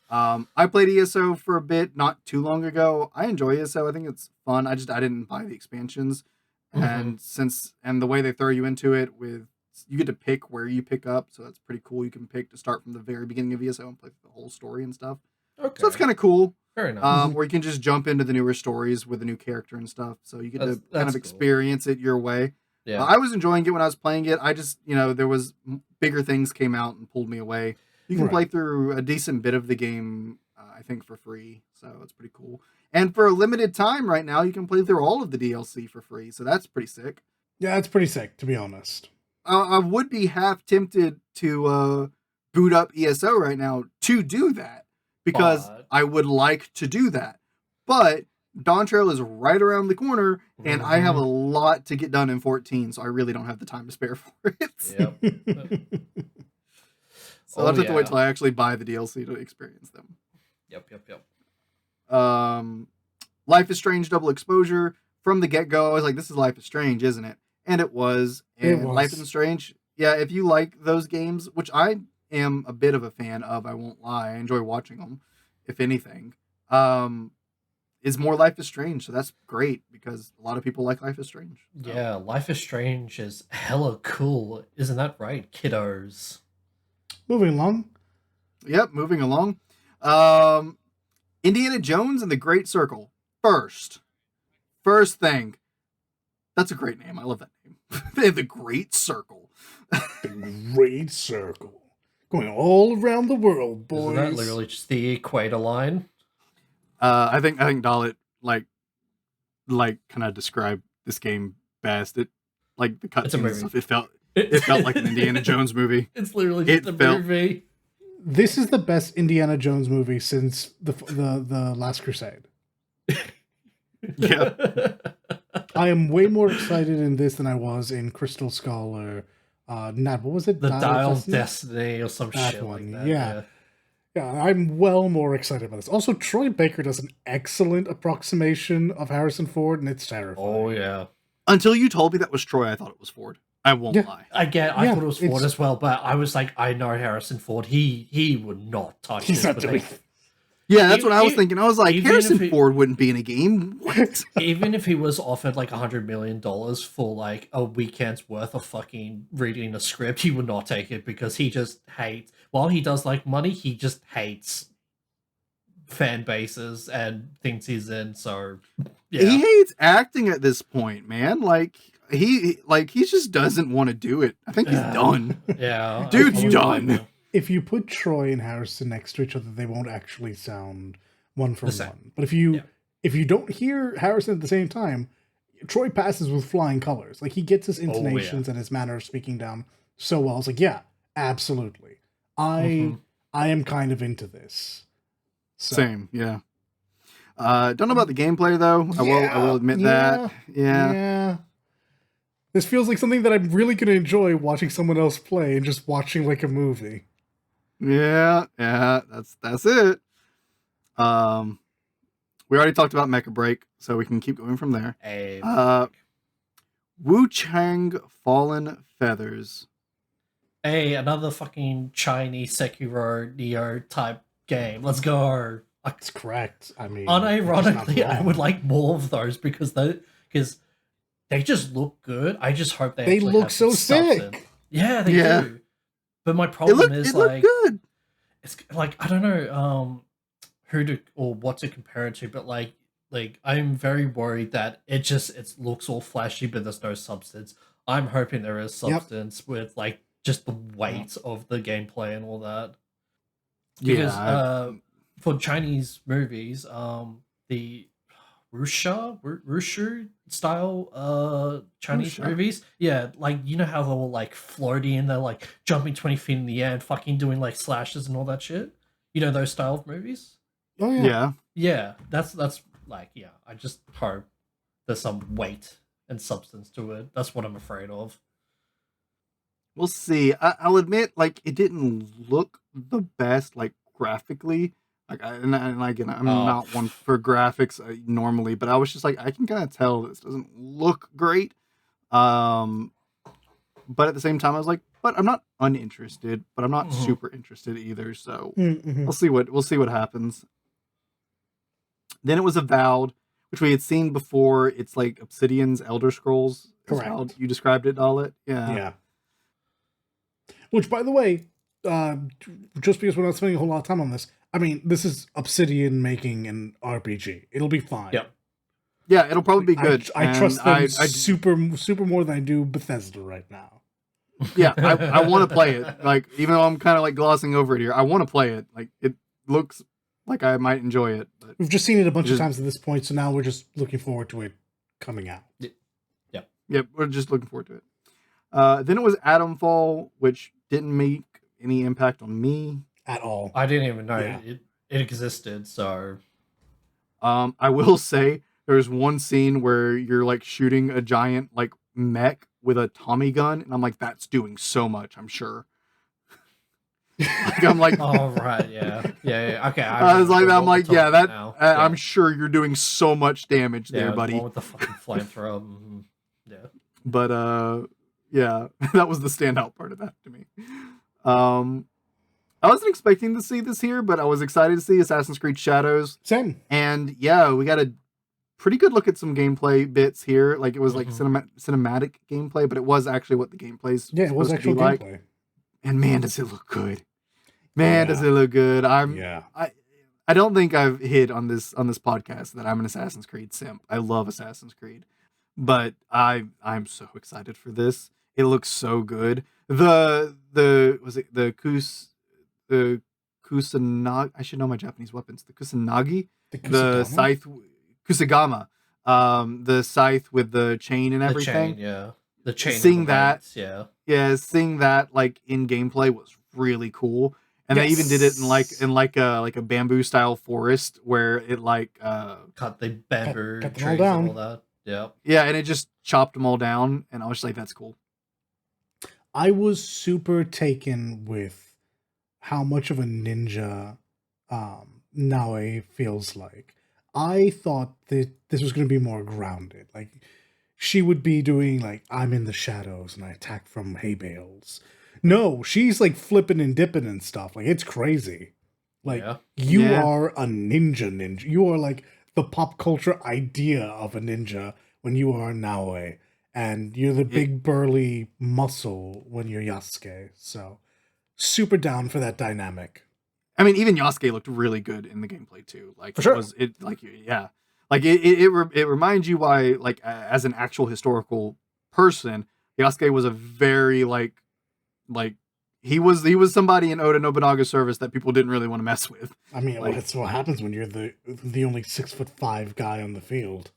I played ESO for a bit not too long ago. I enjoy ESO. I think it's fun. I didn't buy the expansions. And the way they throw you into it with, you get to pick where you pick up, so that's pretty cool. You can pick to start from the very beginning of ESO and play the whole story and stuff. Okay. So it's kind of cool. Very nice. Or you can just jump into the newer stories with a new character and stuff. So you get to kind of experience it your way. Yeah. I was enjoying it when I was playing it. I just, there was bigger things came out and pulled me away. You can play through a decent bit of the game, I think, for free. So it's pretty cool. And for a limited time right now, you can play through all of the DLC for free. So that's pretty sick. Yeah, it's pretty sick, to be honest. I would be half tempted to boot up ESO right now to do that. Because I would like to do that. But Dawn Trail is right around the corner, and I have a lot to get done in 14, so I really don't have the time to spare for it. Yep. So I'll have to wait till I actually buy the DLC to experience them. Yep. Life is Strange Double Exposure. From the get-go, I was like, this is Life is Strange, isn't it? And it was. And Life is Strange, yeah, if you like those games, which I am a bit of a fan of, I won't lie. I enjoy watching them, if anything. Is more Life is Strange, so that's great because a lot of people like Life is Strange. So. Yeah, Life is Strange is hella cool. Isn't that right, kiddos? Moving along. Yep, moving along. Indiana Jones and the Great Circle. First thing. That's a great name. I love that name. The Great Circle. The Great Circle. Going all around the world, boys. Isn't that literally just the equator line? I think Dalit like kind of described this game best. It like the cutscenes. It felt like an Indiana Jones movie. It's literally just a movie. This is the best Indiana Jones movie since the Last Crusade. Yeah. I am way more excited in this than I was in Crystal Skull or what was it? The Dial of Destiny or some shit like that. Yeah, I'm well more excited about this. Also, Troy Baker does an excellent approximation of Harrison Ford, and it's terrifying. Oh, yeah. Until you told me that was Troy, I thought it was Ford. I won't lie. I thought it was Ford as well, but I was like, I know Harrison Ford. He would not touch this. Not doing it. Yeah, that's what I was thinking. I was like, Harrison Ford wouldn't be in a game. What? Even if he was offered like $100 million for like a weekend's worth of fucking reading a script, he would not take it because he just hates. While he does like money, he just hates fan bases and thinks he's in. So yeah, he hates acting at this point, man. Like he just doesn't want to do it. I think he's done. Yeah, dude's done. If you put Troy and Harrison next to each other, they won't actually sound one from one. But if you don't hear Harrison at the same time, Troy passes with flying colors. Like he gets his intonations and his manner of speaking down so well. It's like, yeah, absolutely. I am kind of into this. So. Same, yeah. Don't know about the gameplay though. I will admit that. Yeah. This feels like something that I'm really going to enjoy watching someone else play and just watching like a movie. Yeah, that's it. We already talked about Mecha Break, so we can keep going from there. Hey, Wu Chang Fallen Feathers. Hey, another fucking Chinese Sekiro Neo type game. Let's go. That's correct. I mean, unironically, I would like more of those because they just look good. I just hope they look so sick. Yeah, they do. But my problem is like, good. It's like I don't know what to compare it to, but like I'm very worried that it looks all flashy, but there's no substance. I'm hoping there is substance with like just the weight of the gameplay and all that. Because for Chinese movies, the Wushu style Chinese movies, like you know how they're all like floaty and they're like jumping 20 feet in the air and fucking doing like slashes and all that shit. You know those style of movies? Oh yeah. Yeah, that's like I just hope there's some weight and substance to it. That's what I'm afraid of. We'll see. I'll admit, like it didn't look the best, like graphically. Like, and again, I'm not one for graphics normally, but I was just like, I can kind of tell this doesn't look great. But at the same time, I was like, but I'm not uninterested, but I'm not super interested either. So we'll see what happens. Then it was Avowed, which we had seen before. It's like Obsidian's Elder Scrolls. Correct. How you described it, Dalit. Yeah. Which, by the way, just because we're not spending a whole lot of time on this, I mean, this is Obsidian making an RPG. It'll be fine. Yep. Yeah, it'll probably be good. I trust them super more than I do Bethesda right now. Yeah, I want to play it. Like, even though I'm kind of like glossing over it here, I want to play it. Like, it looks like I might enjoy it. But we've just seen it a bunch of times at this point, so now we're just looking forward to it coming out. Yep, we're just looking forward to it. Then it was Atomfall, which didn't make any impact on me at all. I didn't even know it existed. So, I will say there's one scene where you're like shooting a giant like mech with a Tommy gun, and I'm like, that's doing so much. I'm sure. Like, I'm like, oh right, yeah. Okay, I was like, I'm like, yeah, that. I'm sure you're doing so much damage there, buddy. The one with the fucking flamethrower. Mm-hmm. Yeah. But yeah, that was the standout part of that to me. I wasn't expecting to see this here, but I was excited to see Assassin's Creed Shadows. Same. And yeah, we got a pretty good look at some gameplay bits here. Like, it was like cinematic gameplay, but it was actually what the gameplay's it was actual gameplay. Like. And man, does it look good. Man, does it look good. I don't think I've hit on this podcast that I'm an Assassin's Creed simp. I love Assassin's Creed. But I'm so excited for this. It looks so good. The Kusanagi, I should know my Japanese weapons. The Kusanagi, the scythe, Kusagama, the scythe with the chain and everything. The chain. Seeing that, seeing that like in gameplay was really cool. And they even did it in like a bamboo style forest where it like cut the bamboo cut trees and all that. Yeah, and it just chopped them all down, and I was just like, that's cool. I was super taken with how much of a ninja Naue feels like. I thought that this was going to be more grounded. Like, she would be doing, like, I'm in the shadows and I attack from hay bales. No, she's, like, flipping and dipping and stuff. Like, it's crazy. Like, you are a ninja. You are, like, the pop culture idea of a ninja when you are Naue. And you're the big burly muscle when you're Yasuke. So, super down for that dynamic. I mean, even Yasuke looked really good in the gameplay too. Like, for sure. It reminds you why, like, as an actual historical person, Yasuke was a very like he was somebody in Oda Nobunaga's service that people didn't really want to mess with. I mean, like, that's what happens when you're the only 6'5" guy on the field.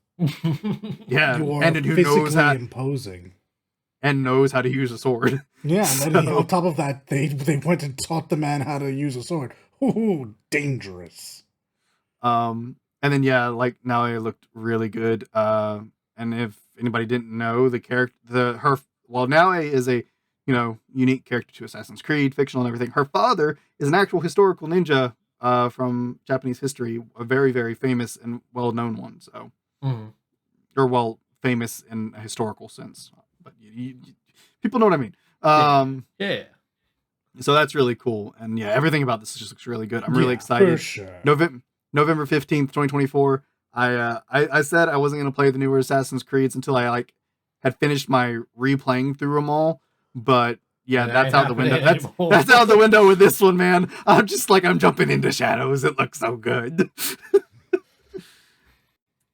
Yeah, you are and who knows how imposing, and knows how to use a sword. Yeah, and then on top of that, they went and taught the man how to use a sword. Ooh, dangerous. And then like Naue looked really good. And if anybody didn't know, Naue is a unique character to Assassin's Creed, fictional and everything. Her father is an actual historical ninja from Japanese history, a very, very famous and well-known one. So, or famous in a historical sense, but people know what I mean. Yeah. So that's really cool, and everything about this just looks really good. I'm really excited. For sure. November 15th, 2024. I said I wasn't gonna play the newer Assassin's Creeds until I like had finished my replaying through them all, but that's out the window. That's out the window with this one, man. I'm just like, I'm jumping into Shadows. It looks so good.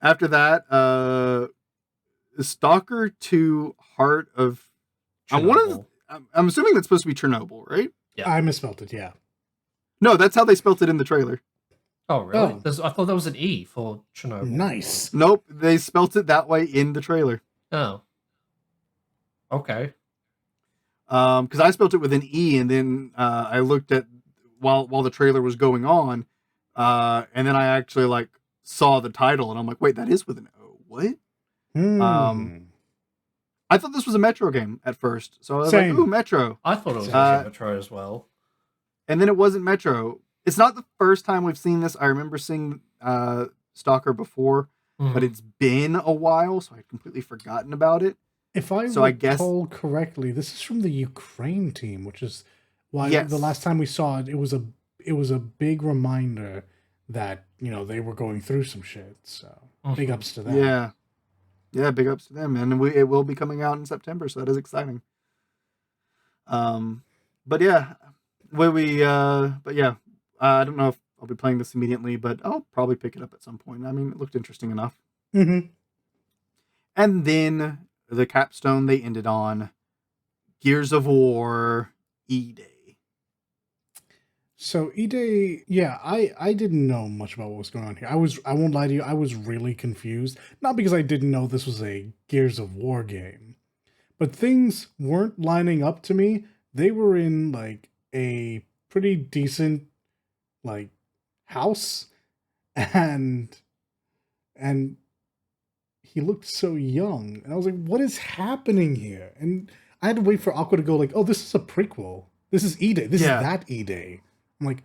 After that, Stalker 2 Heart of Chernobyl. I'm assuming that's supposed to be Chernobyl, right? Yeah. I misspelled it, yeah. No, that's how they spelt it in the trailer. Oh, really? I thought that was an E for Chernobyl. Nice. Nope, they spelt it that way in the trailer. Oh. Okay. Because I spelt it with an E, and then I looked at while the trailer was going on, and then I actually like saw the title, and I'm like, wait, that is with an O. What? I thought this was a Metro game at first, so I was like, ooh, Metro. I thought it was Metro as well. And then it wasn't Metro. It's not the first time we've seen this. I remember seeing Stalker before, but it's been a while, so I'd completely forgotten about it. If I recall correctly, this is from the Ukraine team, which is why the last time we saw it, it was a big reminder that, they were going through some shit. So big ups to them. Yeah. Yeah, big ups to them. And it will be coming out in September, so that is exciting. But yeah, I don't know if I'll be playing this immediately, but I'll probably pick it up at some point. I mean, it looked interesting enough. Mm-hmm. And then the capstone they ended on Gears of War E-Day. So E-Day, yeah, I didn't know much about what was going on here. I won't lie to you, I was really confused. Not because I didn't know this was a Gears of War game, but things weren't lining up to me. They were in like a pretty decent like house, and he looked so young, and I was like, what is happening here? And I had to wait for Aqua to go like, oh, this is a prequel. This is E-Day. This is that E-Day. I'm like,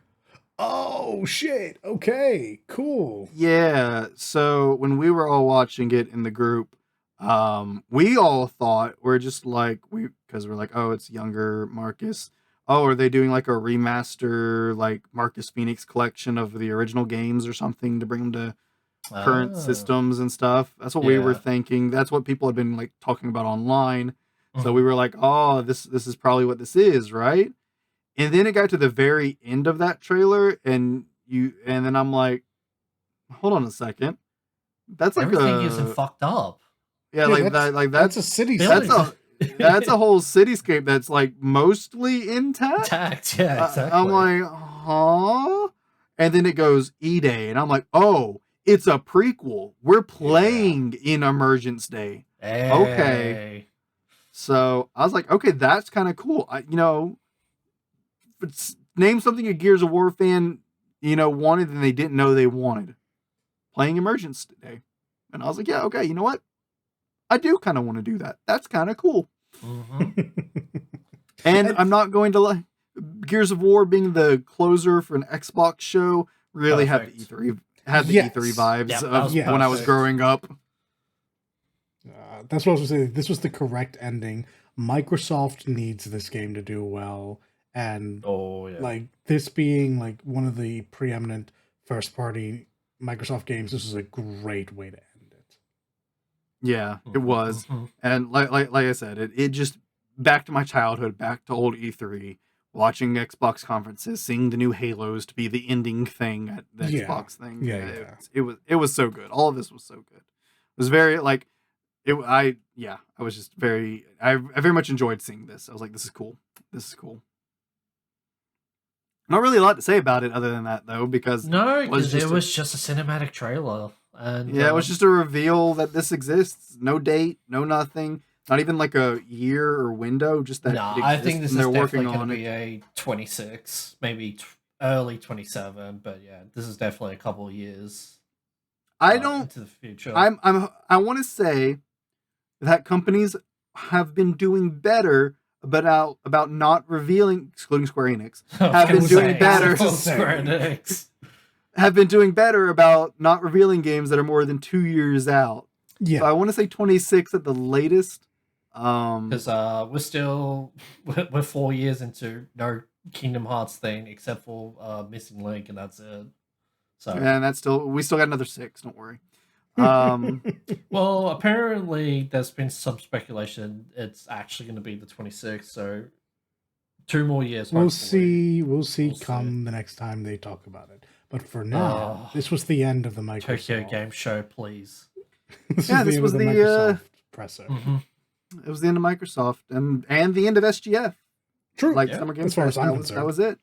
oh shit, okay, cool. Yeah, so when we were all watching it in the group, we all thought because we're like, oh, it's younger Marcus. Oh, are they doing like a remaster, like Marcus Phoenix collection of the original games or something to bring them to current systems and stuff? That's what we were thinking. That's what people had been like talking about online. So we were like, oh, this is probably what this is, right? And then it got to the very end of that trailer, and then I'm like, hold on a second. That's like everything isn't fucked up. Yeah, that's a city. That's a whole cityscape that's like mostly intact. Yeah, exactly. I'm like, huh? And then it goes E-Day, and I'm like, oh, it's a prequel. We're playing in Emergence Day. Hey. Okay. So I was like, okay, that's kind of cool. Name something a Gears of War fan, wanted and they didn't know they wanted. Playing Emergence Day. And I was like, yeah, okay, you know what? I do kind of want to do that. That's kind of cool. And I'm not going to Gears of War being the closer for an Xbox show really had the E3 vibes of when I was growing up. That's what I was going to say. This was the correct ending. Microsoft needs this game to do well, and like this being like one of the preeminent first party Microsoft games, this is a great way to end it. Yeah, it was. And like I said, it just back to my childhood, back to old E3, watching Xbox conferences, seeing the new Halos to be the ending thing at the Xbox thing. It was so good. All of this was so good. It was very like I was just very I very much enjoyed seeing this. I was like, this is cool. This is cool. Not really a lot to say about it other than that, though, because it was just a cinematic trailer. And it was just a reveal that this exists. No date, no nothing. Not even like a year or window. Just that. I think this is definitely going to be a 26, maybe early 27. But yeah, this is definitely a couple of years. Into the future. I want to say that companies have been doing better about not revealing, excluding Square Enix, have been doing better. Square Enix have been doing better about not revealing games that are more than 2 years out. Yeah, so I want to say 26 at the latest. Because we're 4 years into no Kingdom Hearts thing except for Missing Link, and that's it. So and we still got another 6. Don't worry. Well, apparently there's been some speculation it's actually going to be the 26th, so 2 more years. We'll see the next time they talk about it. But for now, this was the end of the Microsoft Tokyo Game Show, please. This was the Microsoft presser. It was the end of Microsoft and the end of SGF. True. Summer Game Fest. That was it.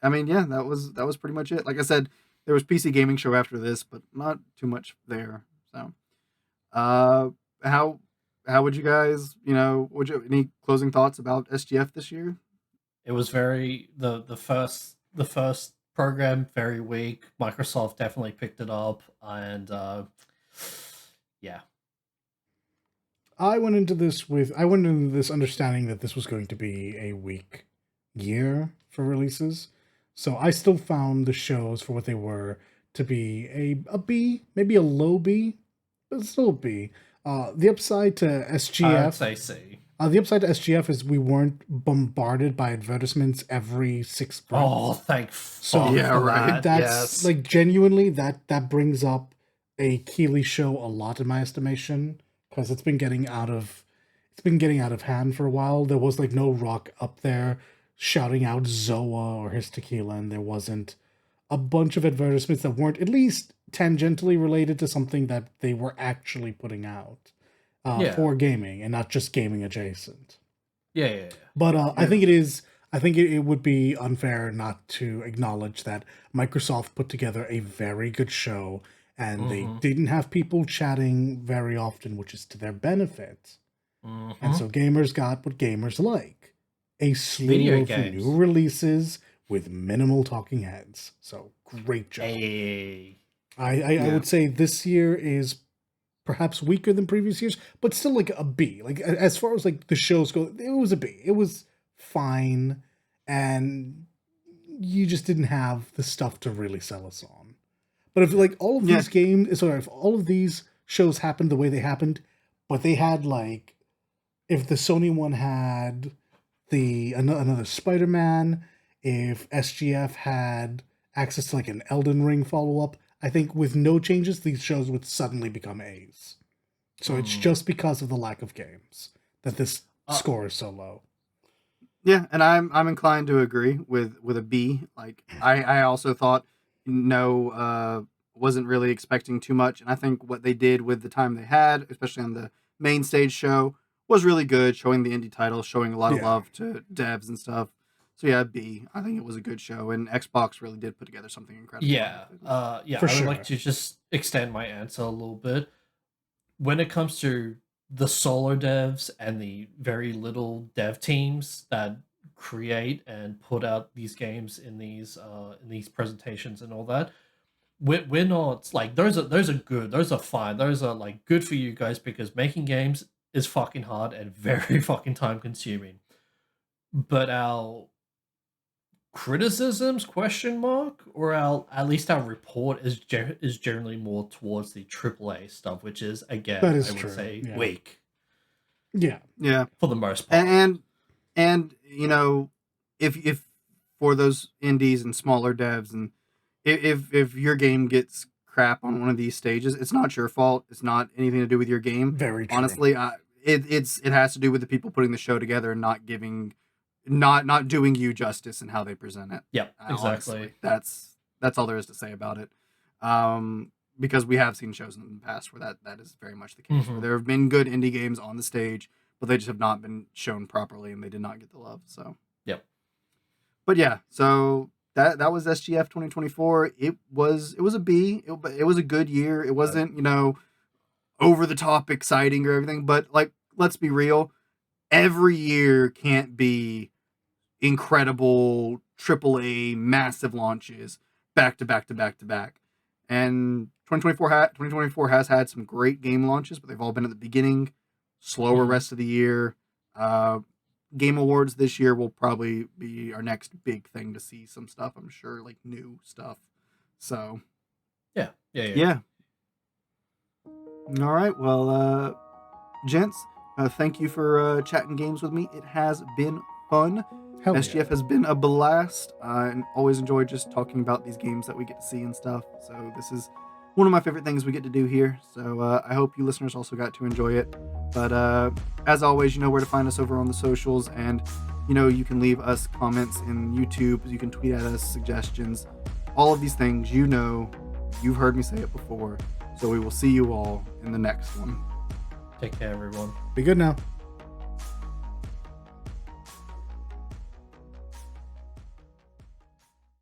I mean, yeah, that was pretty much it. Like I said, there was PC Gaming Show after this, but not too much there. So, how would you guys, any closing thoughts about SGF this year? It was very the first program very weak. Microsoft definitely picked it up, and yeah. I went into this understanding that this was going to be a weak year for releases. So I still found the shows for what they were to be a B, maybe a low B, but still a B. The upside to SGF, I would say C. The upside to SGF is we weren't bombarded by advertisements every 6 breaths. Oh, thank so yeah, right. That's like genuinely that brings up a Keighley show a lot in my estimation, because it's been getting out of hand for a while. There was like no Rock up there shouting out Zoa or his tequila, and there wasn't a bunch of advertisements that weren't at least tangentially related to something that they were actually putting out for gaming and not just gaming adjacent. Yeah. But I think it would be unfair not to acknowledge that Microsoft put together a very good show, and they didn't have people chatting very often, which is to their benefit. And so gamers got what gamers like. A slew of new releases with minimal talking heads. So great job. Hey. I would say this year is perhaps weaker than previous years, but still like a B. Like as far as like the shows go, it was a B. It was fine, and you just didn't have the stuff to really sell us on. But if like all of these games, sorry, if all of these shows happened the way they happened, but they had like, if the Sony one had another Spider-Man, if SGF had access to like an Elden Ring follow-up, I think with no changes, these shows would suddenly become A's. So it's just because of the lack of games that this score is so low. Yeah, and I'm inclined to agree with a B. Like I also thought wasn't really expecting too much, and I think what they did with the time they had, especially on the main stage show, was really good, showing the indie titles, showing a lot of love to devs and stuff. So yeah, B. I think it was a good show, and Xbox really did put together something incredible. Yeah, I would like to just extend my answer a little bit. When it comes to the solo devs and the very little dev teams that create and put out these games in these presentations and all that, we're not like those are good, those are fine, those are like good for you guys, because making games is fucking hard and very fucking time consuming. But our criticisms or at least our report is generally more towards the AAA stuff, which is again I would say weak. Yeah for the most part. And you know, if for those indies and smaller devs, and if your game gets crap on one of these stages, it's not your fault. It's not anything to do with your game. Very true. Honestly, it has to do with the people putting the show together and not doing you justice in how they present it. Yeah, exactly. Honestly, that's all there is to say about it. Because we have seen shows in the past where that is very much the case. Where there have been good indie games on the stage, but they just have not been shown properly, and they did not get the love. So yep. But yeah, so that was SGF 2024. It was a B. It was a good year. It wasn't over the top exciting or everything, but like, let's be real, every year can't be incredible AAA massive launches back to back to back to back. And 2024 has had some great game launches, but they've all been at the beginning, slower rest of the year. Game Awards this year will probably be our next big thing to see some stuff, I'm sure, like new stuff. So yeah. All right, well, gents, thank you for chatting games with me. It has been fun. SGF has been a blast, and always enjoy just talking about these games that we get to see and stuff. So this is one of my favorite things we get to do here. So I hope you listeners also got to enjoy it. But as always, you know where to find us over on the socials, and you can leave us comments in YouTube. You can tweet at us suggestions. All of these things, you've heard me say it before. So we will see you all in the next one. Take care, everyone. Be good now.